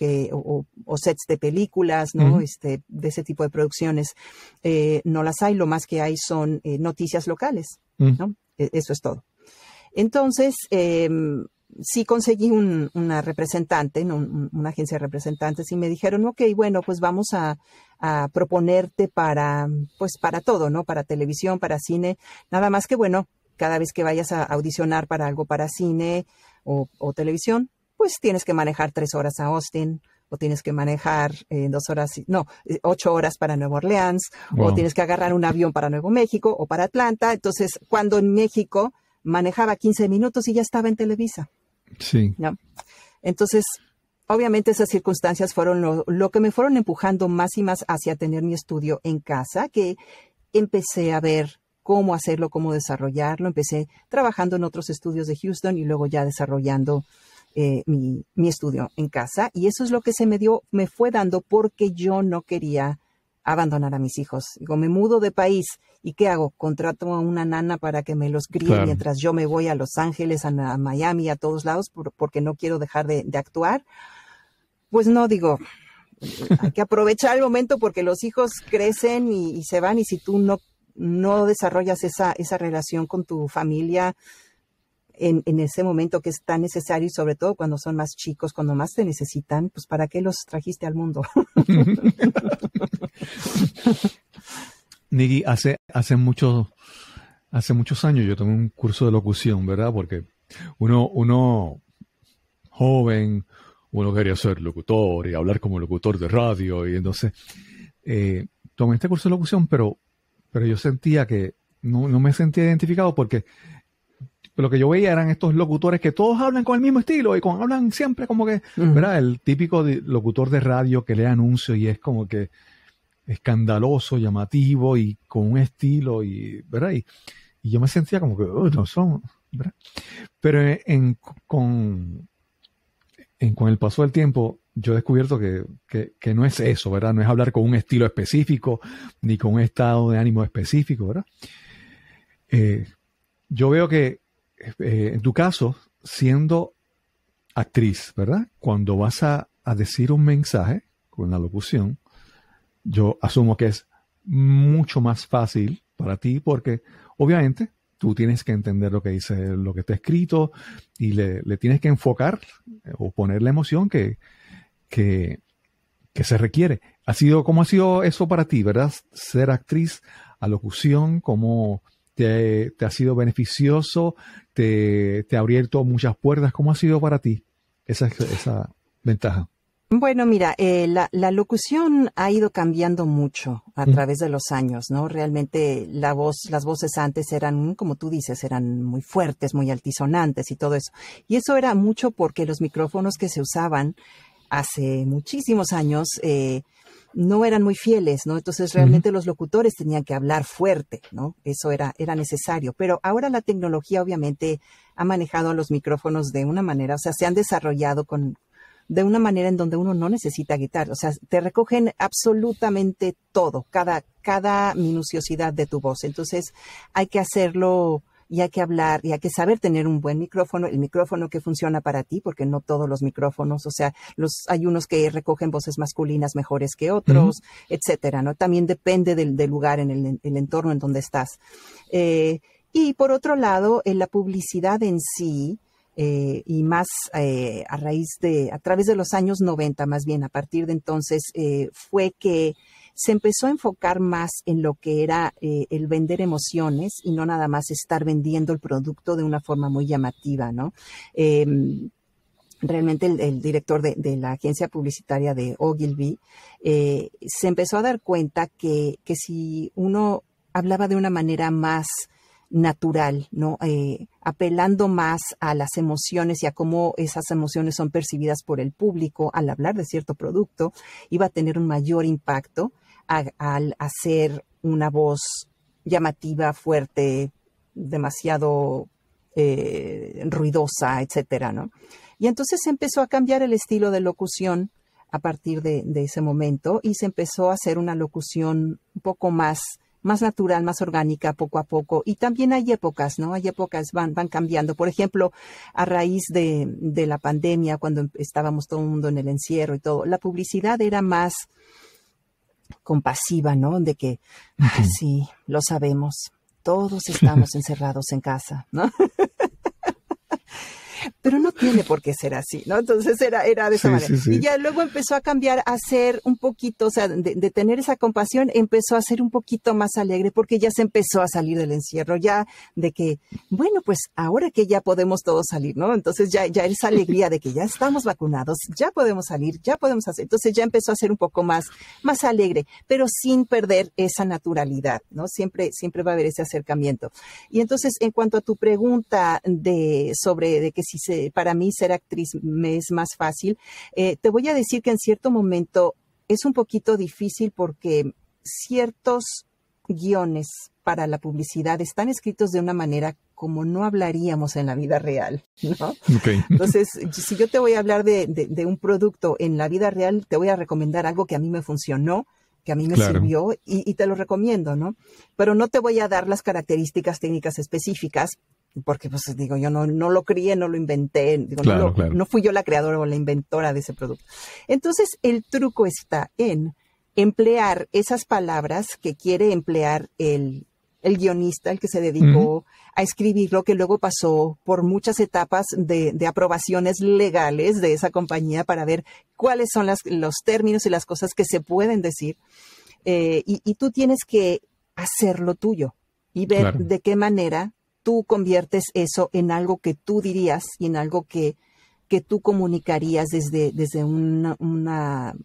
sets de películas, ¿no? De ese tipo de producciones. No las hay, lo más que hay son noticias locales, ¿no? Eso es todo. Entonces, sí conseguí una representante, una agencia de representantes, y me dijeron, ok, bueno, pues vamos a proponerte para todo, ¿no? Para televisión, para cine. Nada más que, bueno, cada vez que vayas a audicionar para algo para cine o televisión, pues tienes que manejar 3 horas a Austin, o tienes que manejar 8 horas para Nueva Orleans, o tienes que agarrar un avión para Nuevo México o para Atlanta. Entonces, cuando en México manejaba 15 minutos y ya estaba en Televisa. Sí. ¿No? Entonces, obviamente esas circunstancias fueron lo que me fueron empujando más y más hacia tener mi estudio en casa, que empecé a ver cómo hacerlo, cómo desarrollarlo. Empecé trabajando en otros estudios de Houston y luego ya desarrollando mi estudio en casa. Y eso es lo que me fue dando porque yo no quería abandonar a mis hijos. Digo, me mudo de país y ¿qué hago? Contrato a una nana para que me los críe mientras yo me voy a Los Ángeles, a Miami, a todos lados, porque no quiero dejar de actuar. Pues no, digo, hay que aprovechar el momento porque los hijos crecen y se van, y si tú no desarrollas esa relación con tu familia en ese momento que es tan necesario, y sobre todo cuando son más chicos, cuando más te necesitan, pues ¿para qué los trajiste al mundo? Nikki, hace muchos años yo tomé un curso de locución, ¿verdad? Porque uno joven, uno quería ser locutor y hablar como locutor de radio, y entonces tomé este curso de locución, pero yo sentía que no me sentía identificado porque lo que yo veía eran estos locutores que todos hablan con el mismo estilo y hablan siempre como que, ¿verdad? El típico locutor de radio que lee anuncios y es como que escandaloso, llamativo y con un estilo, y ¿verdad? Y yo me sentía como que no son, ¿verdad? Pero con el paso del tiempo yo he descubierto que no es eso, ¿verdad? No es hablar con un estilo específico, ni con un estado de ánimo específico, ¿verdad? Yo veo que en tu caso, siendo actriz, ¿verdad? Cuando vas a decir un mensaje con la locución, yo asumo que es mucho más fácil para ti porque obviamente tú tienes que entender lo que dice, lo que está escrito y le tienes que enfocar o poner la emoción que se requiere. ¿Cómo ha sido eso para ti, verdad? Ser actriz a locución, ¿cómo te ha sido beneficioso? ¿Te ha abierto muchas puertas? ¿Cómo ha sido para ti esa ventaja? Bueno, mira, la locución ha ido cambiando mucho a través de los años, ¿no? Realmente las voces antes eran, como tú dices, eran muy fuertes, muy altisonantes y todo eso. Y eso era mucho porque los micrófonos que se usaban hace muchísimos años no eran muy fieles, ¿no? Entonces realmente los locutores tenían que hablar fuerte, ¿no? Eso era necesario. Pero ahora la tecnología obviamente ha manejado a los micrófonos de una manera, o sea, se han desarrollado de una manera en donde uno no necesita gritar. O sea, te recogen absolutamente todo, cada minuciosidad de tu voz. Entonces hay que hacerlo y hay que hablar y hay que saber tener un buen micrófono, el micrófono que funciona para ti, porque no todos los micrófonos, o sea, hay unos que recogen voces masculinas mejores que otros, etcétera, ¿no? También depende del lugar, en el entorno en donde estás. Y por otro lado, en la publicidad en sí, y más a través de los años 90, más bien a partir de entonces, fue que se empezó a enfocar más en lo que era el vender emociones y no nada más estar vendiendo el producto de una forma muy llamativa, ¿no? Realmente el director de la agencia publicitaria de Ogilvy se empezó a dar cuenta que si uno hablaba de una manera más natural, ¿no? Apelando más a las emociones y a cómo esas emociones son percibidas por el público al hablar de cierto producto, iba a tener un mayor impacto al hacer una voz llamativa, fuerte, demasiado ruidosa, etcétera, ¿no? Y entonces se empezó a cambiar el estilo de locución a partir de ese momento y se empezó a hacer una locución un poco más natural, más orgánica, poco a poco. Y también hay épocas, ¿no? Hay épocas, van cambiando. Por ejemplo, a raíz de la pandemia, cuando estábamos todo el mundo en el encierro y todo, la publicidad era más compasiva, ¿no? De que, sí, lo sabemos, todos estamos encerrados en casa, ¿no? Pero no tiene por qué ser así, ¿no? Entonces era de esa manera. Sí. Y ya luego empezó a cambiar a ser un poquito, o sea, de tener esa compasión, empezó a ser un poquito más alegre porque ya se empezó a salir del encierro, ya de que, bueno, pues ahora que ya podemos todos salir, ¿no? Entonces ya esa alegría de que ya estamos vacunados, ya podemos salir, ya podemos hacer. Entonces ya empezó a ser un poco más alegre, pero sin perder esa naturalidad, ¿no? Siempre va a haber ese acercamiento. Y entonces, en cuanto a tu pregunta sobre de que si para mí ser actriz me es más fácil, te voy a decir que en cierto momento es un poquito difícil porque ciertos guiones para la publicidad están escritos de una manera como no hablaríamos en la vida real, ¿no? Okay. Entonces, si yo te voy a hablar de un producto en la vida real, te voy a recomendar algo que a mí me funcionó, que a mí me sirvió y te lo recomiendo, ¿no? Pero no te voy a dar las características técnicas específicas porque, pues, digo, yo no lo crié, no lo inventé, digo, no fui yo la creadora o la inventora de ese producto. Entonces, el truco está en emplear esas palabras que quiere emplear el guionista, el que se dedicó a escribirlo, que luego pasó por muchas etapas de aprobaciones legales de esa compañía para ver cuáles son los términos y las cosas que se pueden decir. Y tú tienes que hacerlo tuyo y ver de qué manera tú conviertes eso en algo que tú dirías y en algo que tú comunicarías desde una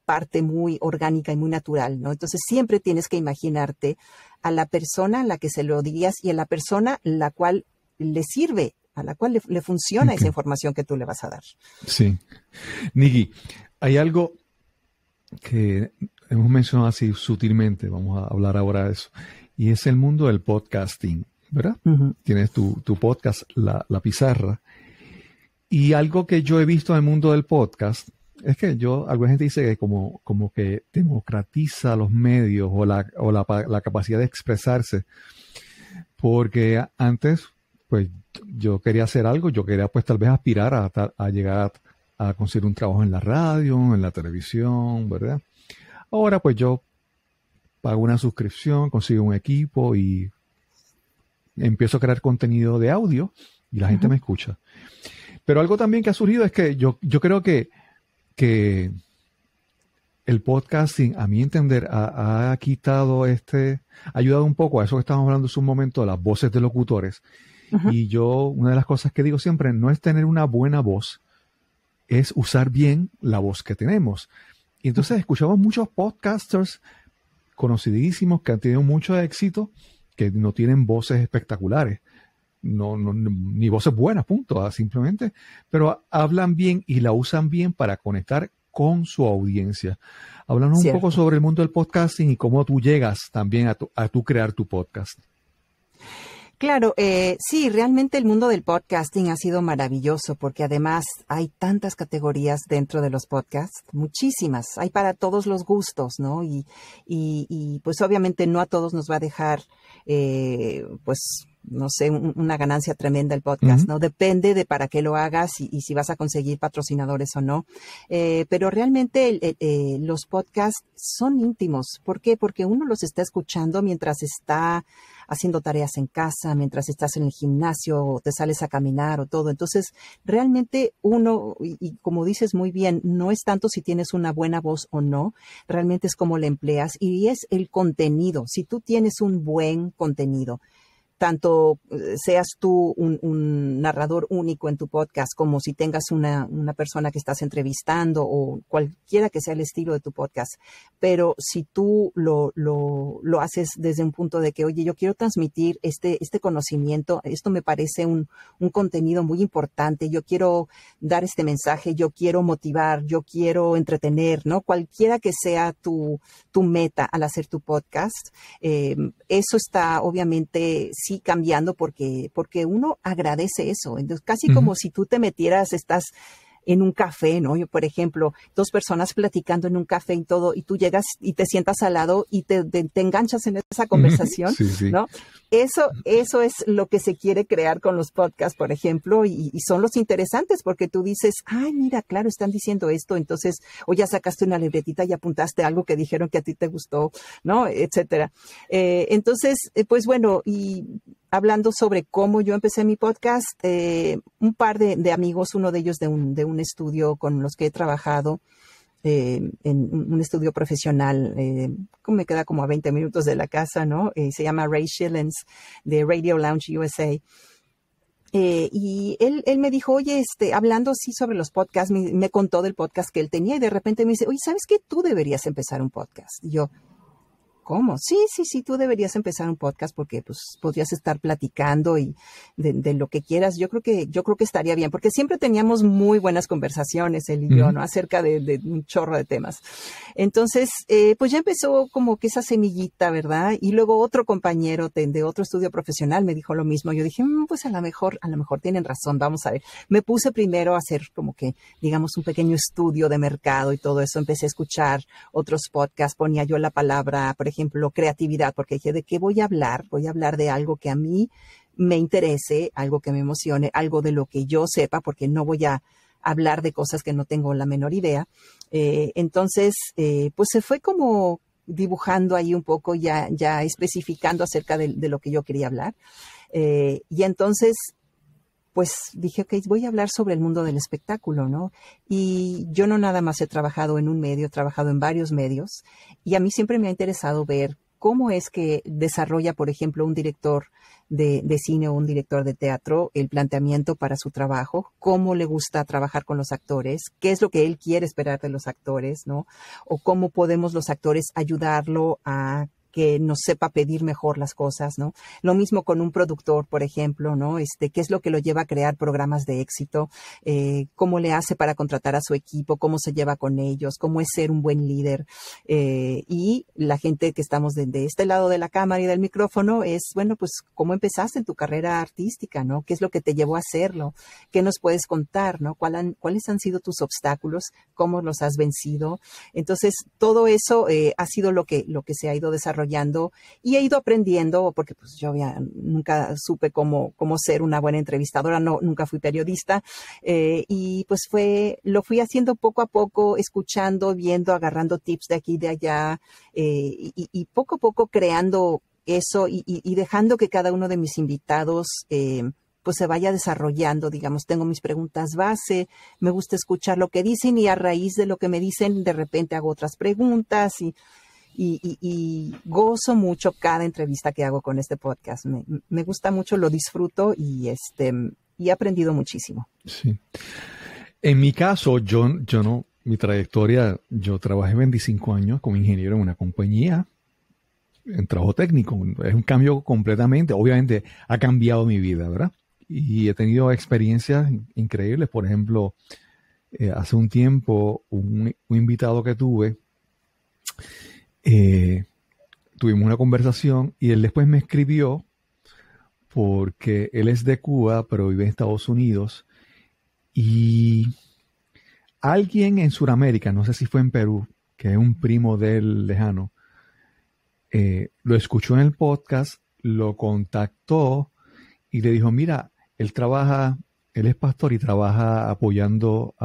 parte muy orgánica y muy natural, ¿no? Entonces siempre tienes que imaginarte a la persona a la que se lo dirías y a la persona la cual le sirve, a la cual le funciona esa información que tú le vas a dar. Sí. Nikki, hay algo que hemos mencionado así sutilmente, vamos a hablar ahora de eso, y es el mundo del podcasting, ¿verdad? Tienes tu podcast, La Pizarra, y algo que yo he visto en el mundo del podcast es que alguna gente dice que como que democratiza los medios o la capacidad de expresarse, porque antes, pues yo quería hacer algo, yo quería pues tal vez aspirar a llegar a conseguir un trabajo en la radio, en la televisión, ¿verdad? Ahora pues yo pago una suscripción, consigo un equipo y empiezo a crear contenido de audio y la gente me escucha. Pero algo también que ha surgido es que yo creo que el podcasting, a mi entender, ha quitado ha ayudado un poco a eso que estábamos hablando hace un momento, de las voces de locutores. Y una de las cosas que digo siempre, no es tener una buena voz, es usar bien la voz que tenemos. Y entonces escuchamos muchos podcasters conocidísimos que han tenido mucho éxito, que no tienen voces espectaculares. Ni voces buenas, punto, simplemente, pero hablan bien y la usan bien para conectar con su audiencia. Háblanos un poco sobre el mundo del podcasting y cómo tú llegas también a tu crear tu podcast. Claro, sí, realmente el mundo del podcasting ha sido maravilloso porque además hay tantas categorías dentro de los podcasts, muchísimas, hay para todos los gustos, ¿no? Y pues obviamente no a todos nos va a dejar, pues, no sé, una ganancia tremenda el podcast, ¿no? Depende de para qué lo hagas y si vas a conseguir patrocinadores o no. Pero realmente los podcasts son íntimos. ¿Por qué? Porque uno los está escuchando mientras está haciendo tareas en casa, mientras estás en el gimnasio o te sales a caminar o todo. Entonces, realmente uno, y como dices muy bien, no es tanto si tienes una buena voz o no, realmente es cómo la empleas y es el contenido. Si tú tienes un buen contenido, tanto seas tú un narrador único en tu podcast, como si tengas una persona que estás entrevistando o cualquiera que sea el estilo de tu podcast. Pero si tú lo haces desde un punto de que, oye, yo quiero transmitir este conocimiento, esto me parece un contenido muy importante, yo quiero dar este mensaje, yo quiero motivar, yo quiero entretener, ¿no? Cualquiera que sea tu meta al hacer tu podcast, eso está obviamente sí cambiando porque uno agradece eso. Entonces, casi como si tú te metieras, estás en un café, ¿no? Yo, por ejemplo, dos personas platicando en un café y todo, y tú llegas y te sientas al lado y te enganchas en esa conversación, sí. ¿no? Eso es lo que se quiere crear con los podcasts, por ejemplo, y son los interesantes porque tú dices, ay, mira, claro, están diciendo esto, entonces, o ya sacaste una libretita y apuntaste algo que dijeron que a ti te gustó, ¿no? Etcétera. Entonces, pues bueno, y hablando sobre cómo yo empecé mi podcast, un par de amigos, uno de ellos de un estudio con los que he trabajado, en un estudio profesional, me queda como a 20 minutos de la casa, ¿no? Se llama Ray Schillens, de Radio Lounge USA. Y él me dijo, oye, hablando así sobre los podcasts, me contó del podcast que él tenía y de repente me dice, oye, ¿sabes qué? Tú deberías empezar un podcast. Y yo, ¿cómo? Sí, tú deberías empezar un podcast porque pues podrías estar platicando y de lo que quieras. Yo creo que estaría bien, porque siempre teníamos muy buenas conversaciones él y yo, ¿no? Acerca de un chorro de temas. Entonces, pues ya empezó como que esa semillita, ¿verdad? Y luego otro compañero de otro estudio profesional me dijo lo mismo. Yo dije, pues a lo mejor tienen razón, vamos a ver. Me puse primero a hacer como que, digamos, un pequeño estudio de mercado y todo eso. Empecé a escuchar otros podcasts, ponía yo la palabra, por ejemplo, creatividad, porque dije, ¿de qué voy a hablar? Voy a hablar de algo que a mí me interese, algo que me emocione, algo de lo que yo sepa, porque no voy a hablar de cosas que no tengo la menor idea. Entonces, pues se fue como dibujando ahí un poco, ya especificando acerca de lo que yo quería hablar. Y entonces, pues dije, ok, voy a hablar sobre el mundo del espectáculo, ¿no? Y yo no nada más he trabajado en un medio, he trabajado en varios medios y a mí siempre me ha interesado ver cómo es que desarrolla, por ejemplo, un director de cine o un director de teatro el planteamiento para su trabajo, cómo le gusta trabajar con los actores, qué es lo que él quiere esperar de los actores, ¿no? O cómo podemos los actores ayudarlo a que nos sepa pedir mejor las cosas, ¿no? Lo mismo con un productor, por ejemplo, ¿no? ¿Qué es lo que lo lleva a crear programas de éxito? ¿Cómo le hace para contratar a su equipo? ¿Cómo se lleva con ellos? ¿Cómo es ser un buen líder? Y la gente que estamos de este lado de la cámara y del micrófono es, bueno, pues, ¿cómo empezaste en tu carrera artística, ¿no? ¿Qué es lo que te llevó a hacerlo? ¿Qué nos puedes contar, ¿no? ¿Cuáles han sido tus obstáculos? ¿Cómo los has vencido? Entonces, todo eso ha sido lo que se ha ido desarrollando y he ido aprendiendo, porque pues yo nunca supe cómo ser una buena entrevistadora, nunca fui periodista, y pues lo fui haciendo poco a poco, escuchando, viendo, agarrando tips de aquí y de allá, y poco a poco creando eso y dejando que cada uno de mis invitados pues se vaya desarrollando. Digamos, tengo mis preguntas base, me gusta escuchar lo que dicen y a raíz de lo que me dicen de repente hago otras preguntas y gozo mucho cada entrevista que hago con este podcast. Me gusta mucho, lo disfruto y he aprendido muchísimo. Sí. En mi caso, yo no, mi trayectoria, yo trabajé 25 años como ingeniero en una compañía en trabajo técnico. Es un cambio completamente, obviamente ha cambiado mi vida, ¿verdad? Y he tenido experiencias increíbles. Por ejemplo, hace un tiempo, un invitado que tuve, tuvimos una conversación y él después me escribió porque él es de Cuba, pero vive en Estados Unidos. Y alguien en Sudamérica, no sé si fue en Perú, que es un primo de él lejano, lo escuchó en el podcast, lo contactó y le dijo, mira, él es pastor y trabaja apoyando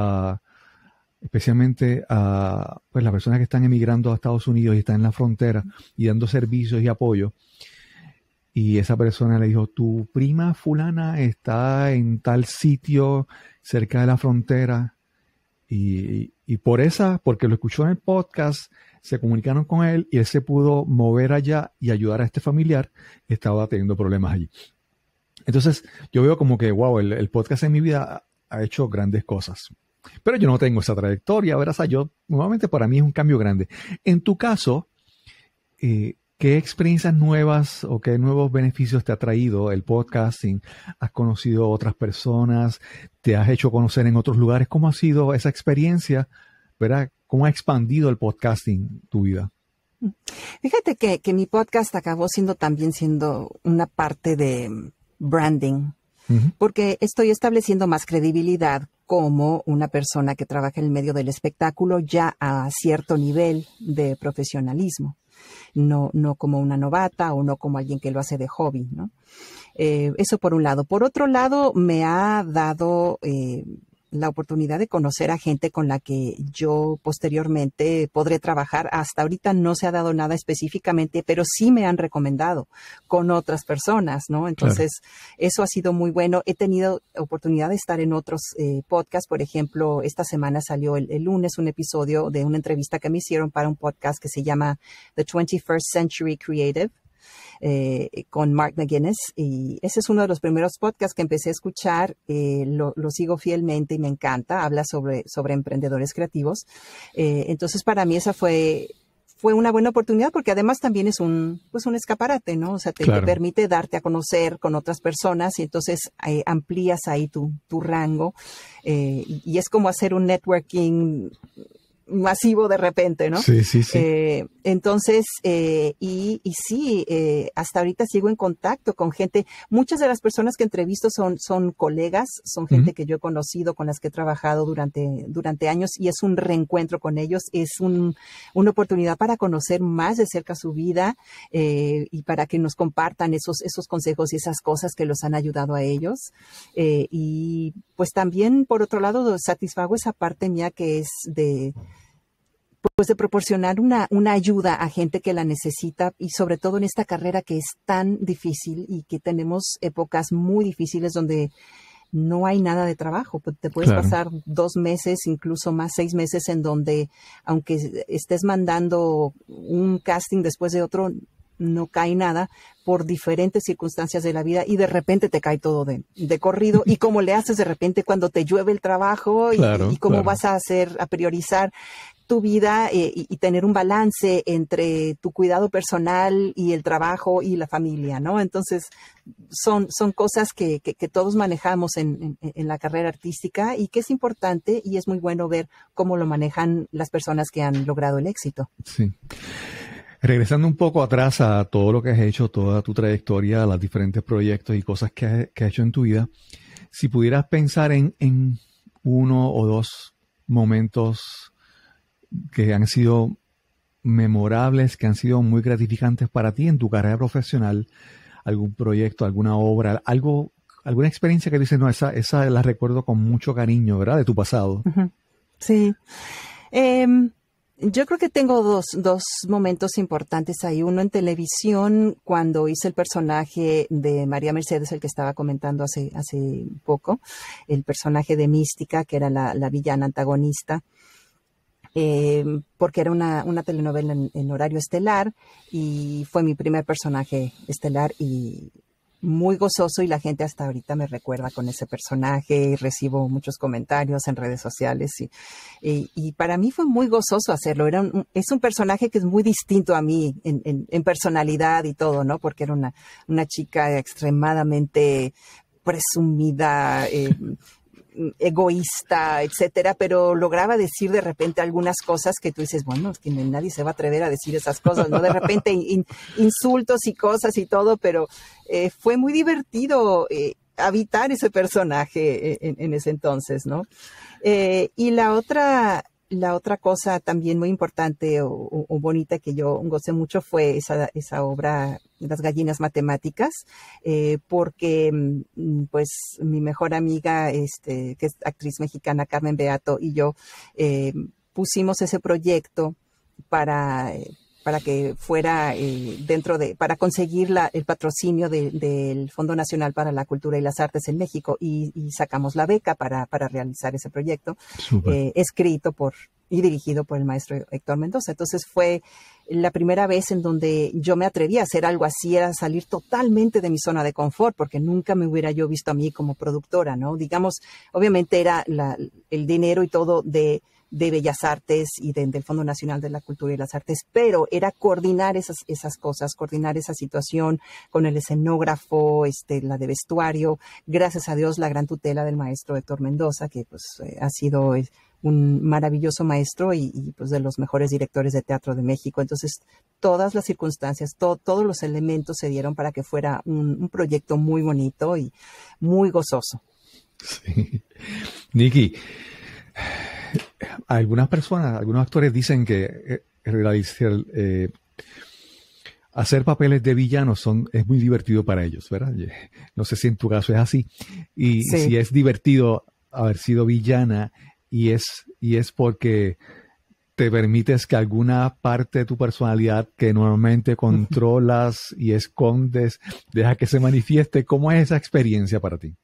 especialmente a pues, las personas que están emigrando a Estados Unidos y están en la frontera y dando servicios y apoyo. Y esa persona le dijo, tu prima fulana está en tal sitio cerca de la frontera. Y porque lo escuchó en el podcast, se comunicaron con él y él se pudo mover allá y ayudar a este familiar que estaba teniendo problemas allí. Entonces, yo veo como que, wow, el podcast en mi vida ha hecho grandes cosas. Pero yo no tengo esa trayectoria, ¿verdad? O sea, nuevamente para mí es un cambio grande. En tu caso, ¿qué experiencias nuevas o qué nuevos beneficios te ha traído el podcasting? ¿Has conocido a otras personas? ¿Te has hecho conocer en otros lugares? ¿Cómo ha sido esa experiencia? ¿Verdad? ¿Cómo ha expandido el podcasting tu vida? Fíjate que mi podcast acabó también siendo una parte de branding, porque estoy estableciendo más credibilidad como una persona que trabaja en el medio del espectáculo ya a cierto nivel de profesionalismo. No como una novata o no como alguien que lo hace de hobby, ¿no? Eso por un lado. Por otro lado, me ha dado la oportunidad de conocer a gente con la que yo posteriormente podré trabajar. Hasta ahorita no se ha dado nada específicamente, pero sí me han recomendado con otras personas, ¿no? Entonces, Eso ha sido muy bueno. He tenido oportunidad de estar en otros podcasts. Por ejemplo, esta semana salió el lunes un episodio de una entrevista que me hicieron para un podcast que se llama The 21st Century Creative. Con Mark McGuinness, y ese es uno de los primeros podcasts que empecé a escuchar. Lo sigo fielmente y me encanta. Habla sobre emprendedores creativos. Entonces, para mí esa fue una buena oportunidad porque además también es un escaparate, ¿no? O sea, te permite darte a conocer con otras personas y entonces amplías ahí tu rango y es como hacer un networking masivo de repente, ¿no? Sí. Entonces, y sí, hasta ahorita sigo en contacto con gente. Muchas de las personas que entrevisto son colegas, son gente que yo he conocido, con las que he trabajado durante años y es un reencuentro con ellos. Es una oportunidad para conocer más de cerca su vida y para que nos compartan esos consejos y esas cosas que los han ayudado a ellos. Y pues también, por otro lado, satisfago esa parte mía que es de proporcionar una ayuda a gente que la necesita y sobre todo en esta carrera que es tan difícil y que tenemos épocas muy difíciles donde no hay nada de trabajo. Te puedes pasar 2 meses, incluso más 6 meses en donde, aunque estés mandando un casting después de otro, no cae nada por diferentes circunstancias de la vida y de repente te cae todo de corrido. Y cómo le haces de repente cuando te llueve el trabajo y cómo vas a priorizar. tu vida y tener un balance entre tu cuidado personal y el trabajo y la familia, ¿no? Entonces, son cosas que todos manejamos en la carrera artística y que es importante y es muy bueno ver cómo lo manejan las personas que han logrado el éxito. Sí. Regresando un poco atrás a todo lo que has hecho, toda tu trayectoria, los diferentes proyectos y cosas que has hecho en tu vida, si pudieras pensar en uno o dos momentos que han sido memorables, que han sido muy gratificantes para ti en tu carrera profesional, algún proyecto, alguna obra, alguna experiencia que dices, no, esa la recuerdo con mucho cariño, ¿verdad? De tu pasado. Uh-huh. Sí. Yo creo que tengo dos momentos importantes ahí. Uno en televisión, cuando hice el personaje de María Mercedes, el que estaba comentando hace poco, el personaje de Mística, que era la villana antagonista, porque era una telenovela en horario estelar y fue mi primer personaje estelar y muy gozoso, y la gente hasta ahorita me recuerda con ese personaje y recibo muchos comentarios en redes sociales y para mí fue muy gozoso hacerlo. Es un personaje que es muy distinto a mí en personalidad y todo, ¿no? Porque era una chica extremadamente presumida, egoísta, etcétera, pero lograba decir de repente algunas cosas que tú dices, bueno, es que nadie se va a atrever a decir esas cosas, ¿no? De repente insultos y cosas y todo, pero fue muy divertido habitar ese personaje en ese entonces, ¿no? Y la otra cosa también muy importante o bonita que yo gocé mucho fue esa obra, Las gallinas matemáticas, porque pues mi mejor amiga, que es actriz mexicana, Carmen Beato, y yo pusimos ese proyecto para que fuera para conseguir el patrocinio del Fondo Nacional para la Cultura y las Artes en México y sacamos la beca para realizar ese proyecto, escrito y dirigido por el maestro Héctor Mendoza. Entonces fue la primera vez en donde yo me atreví a hacer algo así, era salir totalmente de mi zona de confort, porque nunca me hubiera yo visto a mí como productora, ¿no? Digamos, obviamente era el dinero y todo de Bellas Artes y del Fondo Nacional de la Cultura y las Artes, pero era coordinar esas cosas, coordinar esa situación con el escenógrafo, la de vestuario. Gracias a Dios, la gran tutela del maestro Héctor Mendoza, que pues ha sido un maravilloso maestro y pues de los mejores directores de teatro de México. Entonces, todas las circunstancias, todos los elementos se dieron para que fuera un proyecto muy bonito y muy gozoso. Sí. Nikki, algunas personas, algunos actores dicen que hacer papeles de villanos es muy divertido para ellos, ¿verdad? No sé si en tu caso es así. Y sí, si es divertido haber sido villana y es porque te permites que alguna parte de tu personalidad que normalmente controlas y escondes, deja que se manifieste. ¿Cómo es esa experiencia para ti?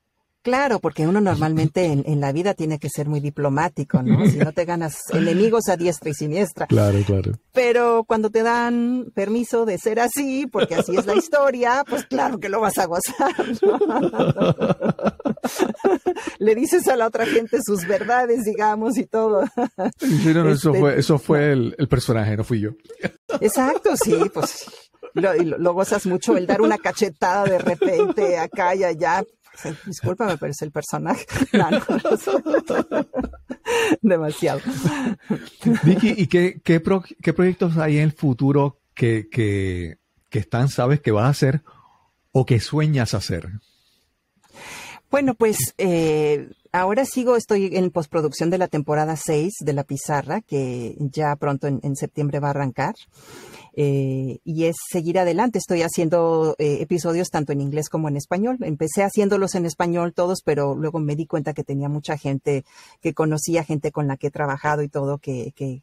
Claro, porque uno normalmente en la vida tiene que ser muy diplomático, ¿no? Si no te ganas enemigos a diestra y siniestra. Claro, claro. Pero cuando te dan permiso de ser así, porque así es la historia, pues claro que lo vas a gozar, ¿no? Le dices a la otra gente sus verdades, digamos, y todo. Sí, no, eso fue el personaje, no fui yo. Exacto, sí, pues lo gozas mucho, el dar una cachetada de repente acá y allá. Discúlpame, pero es el personaje. No. Demasiado. Vicky, ¿y qué proyectos hay en el futuro que sabes que vas a hacer o que sueñas hacer? Bueno, pues ahora estoy en postproducción de la temporada 6 de La Pizarra, que ya pronto en septiembre va a arrancar. Y es seguir adelante. Estoy haciendo episodios tanto en inglés como en español. Empecé haciéndolos en español todos, pero luego me di cuenta que tenía mucha gente que conocía, gente con la que he trabajado y todo, que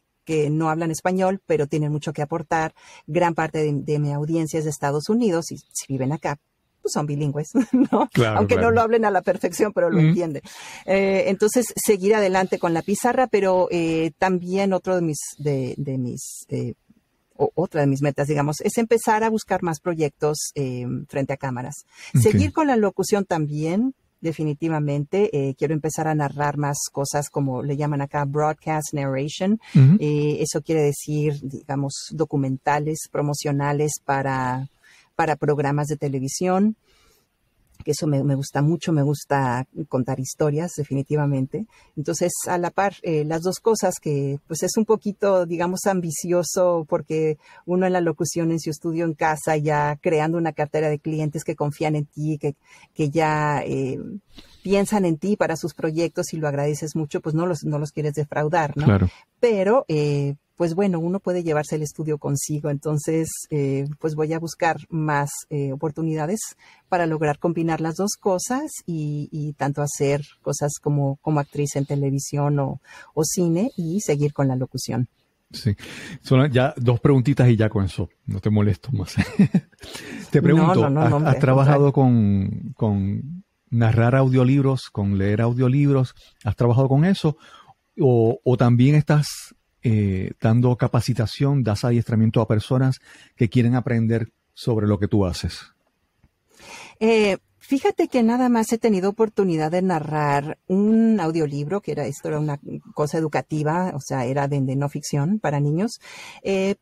no hablan español, pero tienen mucho que aportar. Gran parte de mi audiencia es de Estados Unidos y si viven acá, pues son bilingües, ¿no? Claro, aunque no lo hablen a la perfección, pero lo entienden. Entonces, seguir adelante con La Pizarra, pero también otra de mis metas, digamos, es empezar a buscar más proyectos frente a cámaras. Okay. Seguir con la locución también, definitivamente. Quiero empezar a narrar más cosas como le llaman acá broadcast narration. Ujú. Eso quiere decir, digamos, documentales promocionales para programas de televisión, que eso me gusta mucho, me gusta contar historias, definitivamente. Entonces, a la par, las dos cosas que, pues es un poquito, digamos, ambicioso, porque uno en la locución, en su estudio en casa, ya creando una cartera de clientes que confían en ti, que ya piensan en ti para sus proyectos y lo agradeces mucho, pues no los quieres defraudar, ¿no? Claro. Pero, pues bueno, uno puede llevarse el estudio consigo, entonces pues voy a buscar más oportunidades para lograr combinar las dos cosas y tanto hacer cosas como actriz en televisión o cine y seguir con la locución. Sí. Son ya 2 preguntitas y ya con eso, no te molesto más. Te pregunto, No, hombre, ¿has trabajado con narrar audiolibros, con leer audiolibros? ¿Has trabajado con eso? ¿O también estás dando capacitación, das adiestramiento a personas que quieren aprender sobre lo que tú haces? Fíjate que nada más he tenido oportunidad de narrar un audiolibro, que esto era una cosa educativa, o sea, era de no ficción para niños,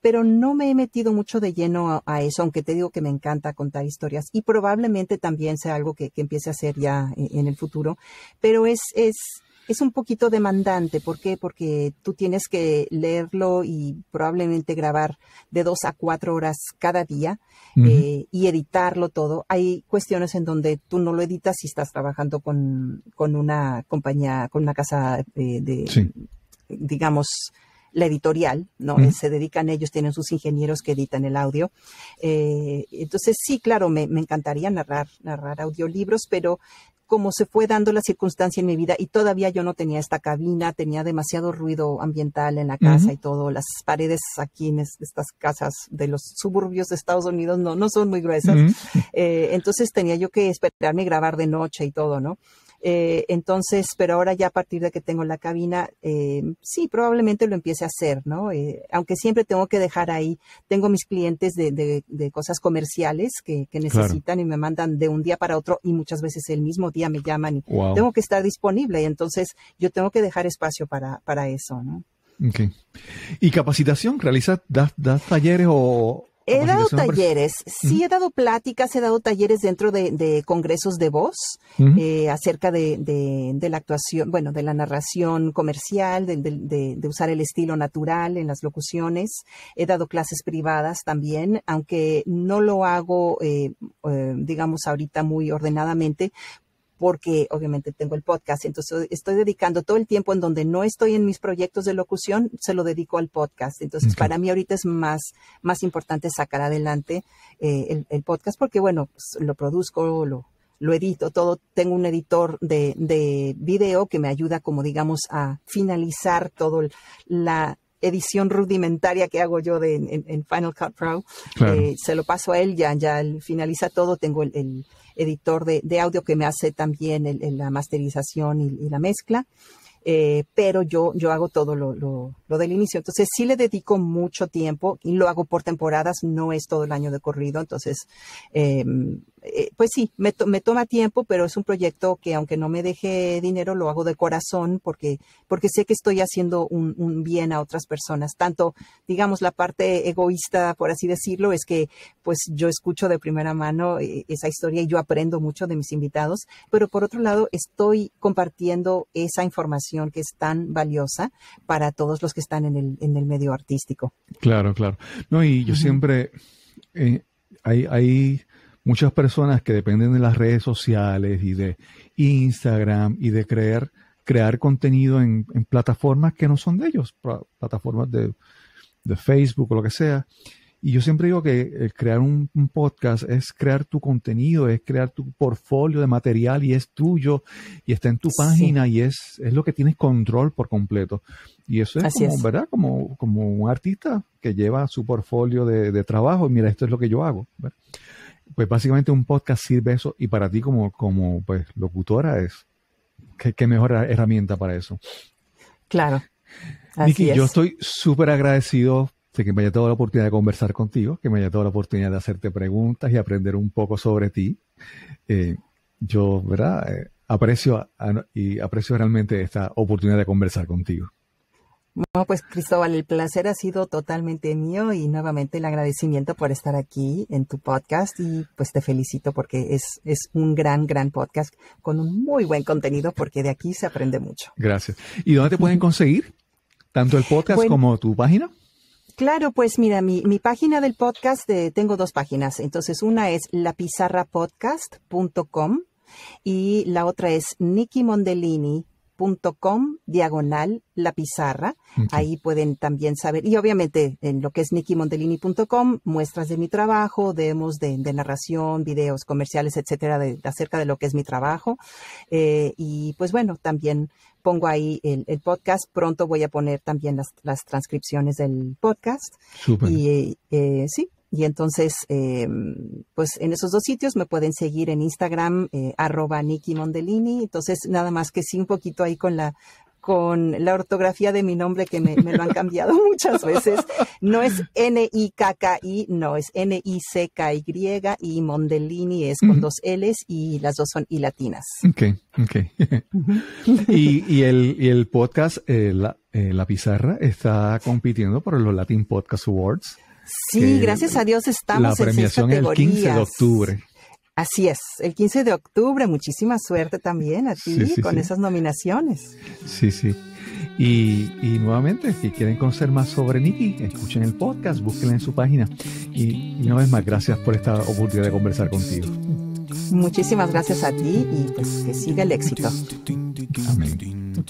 pero no me he metido mucho de lleno a eso, aunque te digo que me encanta contar historias y probablemente también sea algo que empiece a hacer ya en el futuro, pero es un poquito demandante. ¿Por qué? Porque tú tienes que leerlo y probablemente grabar de 2 a 4 horas cada día y editarlo todo. Hay cuestiones en donde tú no lo editas si estás trabajando con una compañía, con una casa Sí. digamos, la editorial, ¿no? Se dedican ellos, tienen sus ingenieros que editan el audio. Entonces, sí, claro, me encantaría narrar audiolibros, pero como se fue dando la circunstancia en mi vida y todavía yo no tenía esta cabina, tenía demasiado ruido ambiental en la casa y todo, las paredes aquí en estas casas de los suburbios de Estados Unidos no son muy gruesas, entonces tenía yo que esperarme y grabar de noche y todo, ¿no? Entonces, pero ahora ya a partir de que tengo la cabina, sí, probablemente lo empiece a hacer, ¿no? Aunque siempre tengo que dejar ahí, tengo mis clientes de cosas comerciales que necesitan, claro, y me mandan de un día para otro y muchas veces el mismo día me llaman y tengo que estar disponible y entonces yo tengo que dejar espacio para eso, ¿no? Okay. ¿Y capacitación? ¿Das talleres o...? He dado talleres, sí he dado pláticas, he dado talleres dentro de congresos de voz acerca de la actuación, bueno, de la narración comercial, de usar el estilo natural en las locuciones. He dado clases privadas también, aunque no lo hago, digamos, ahorita muy ordenadamente, porque obviamente tengo el podcast, entonces estoy dedicando todo el tiempo en donde no estoy en mis proyectos de locución, se lo dedico al podcast. Entonces, para mí ahorita es más importante sacar adelante el podcast, porque bueno, pues, lo produzco, lo edito, todo. Tengo un editor de video que me ayuda, como digamos, a finalizar todo la edición rudimentaria que hago yo en Final Cut Pro. Claro. Se lo paso a él, ya él finaliza todo. Tengo el editor de audio que me hace también la masterización y la mezcla. Pero yo hago todo lo del inicio. Entonces sí le dedico mucho tiempo y lo hago por temporadas, no es todo el año de corrido. Entonces, pues sí, me toma tiempo, pero es un proyecto que aunque no me deje dinero, lo hago de corazón porque sé que estoy haciendo un bien a otras personas. Tanto, digamos, la parte egoísta, por así decirlo, es que pues yo escucho de primera mano esa historia y yo aprendo mucho de mis invitados, pero por otro lado estoy compartiendo esa información que es tan valiosa para todos los que están en el medio artístico. Claro. No, y yo siempre, hay muchas personas que dependen de las redes sociales y de Instagram y de crear contenido en plataformas que no son de ellos, plataformas de Facebook o lo que sea. Y yo siempre digo que crear un podcast es crear tu contenido, es crear tu portfolio de material y es tuyo y está en tu página y es lo que tienes control por completo. Y eso es como, ¿verdad? Como un artista que lleva su portfolio de trabajo y mira, esto es lo que yo hago, ¿verdad? Pues básicamente un podcast sirve eso y para ti como pues locutora es qué mejor herramienta para eso. Claro. Nikki, yo estoy súper agradecido de que me haya dado la oportunidad de conversar contigo, que me haya dado la oportunidad de hacerte preguntas y aprender un poco sobre ti. Yo, ¿verdad? aprecio realmente esta oportunidad de conversar contigo. Bueno, pues Cristóbal, el placer ha sido totalmente mío y nuevamente el agradecimiento por estar aquí en tu podcast y pues te felicito porque es un gran podcast con un muy buen contenido porque de aquí se aprende mucho. Gracias. ¿Y dónde te pueden conseguir? Tanto el podcast como tu página. Claro, pues mira, mi página del podcast, tengo 2 páginas. Entonces una es lapizarrapodcast.com y la otra es nickymondellini.com/lapizarra. Okay. Ahí pueden también saber, y obviamente en lo que es nickymondellini.com, muestras de mi trabajo, demos de narración, videos, comerciales, etcétera, acerca de lo que es mi trabajo. Y pues bueno, también pongo ahí el podcast. Pronto voy a poner también las transcripciones del podcast. Súper. Y sí. Y entonces, pues en esos 2 sitios me pueden seguir en Instagram, @nickymondellini. Entonces, nada más que sí, un poquito ahí con la ortografía de mi nombre que me lo han cambiado muchas veces. No es Nikki, no, es Nicky y Mondellini es con 2 L's y las 2 son I latinas. Okay. y el podcast, La Pizarra, está compitiendo por los Latin Podcast Awards. Sí, gracias a Dios estamos en 6 categorías. La premiación es el 15 de octubre. Así es, el 15 de octubre. Muchísima suerte también a ti con esas nominaciones. Sí. Y nuevamente, si quieren conocer más sobre Nikki, escuchen el podcast, búsquenla en su página. Y una vez más, gracias por esta oportunidad de conversar contigo. Muchísimas gracias a ti y pues que siga el éxito. Amén.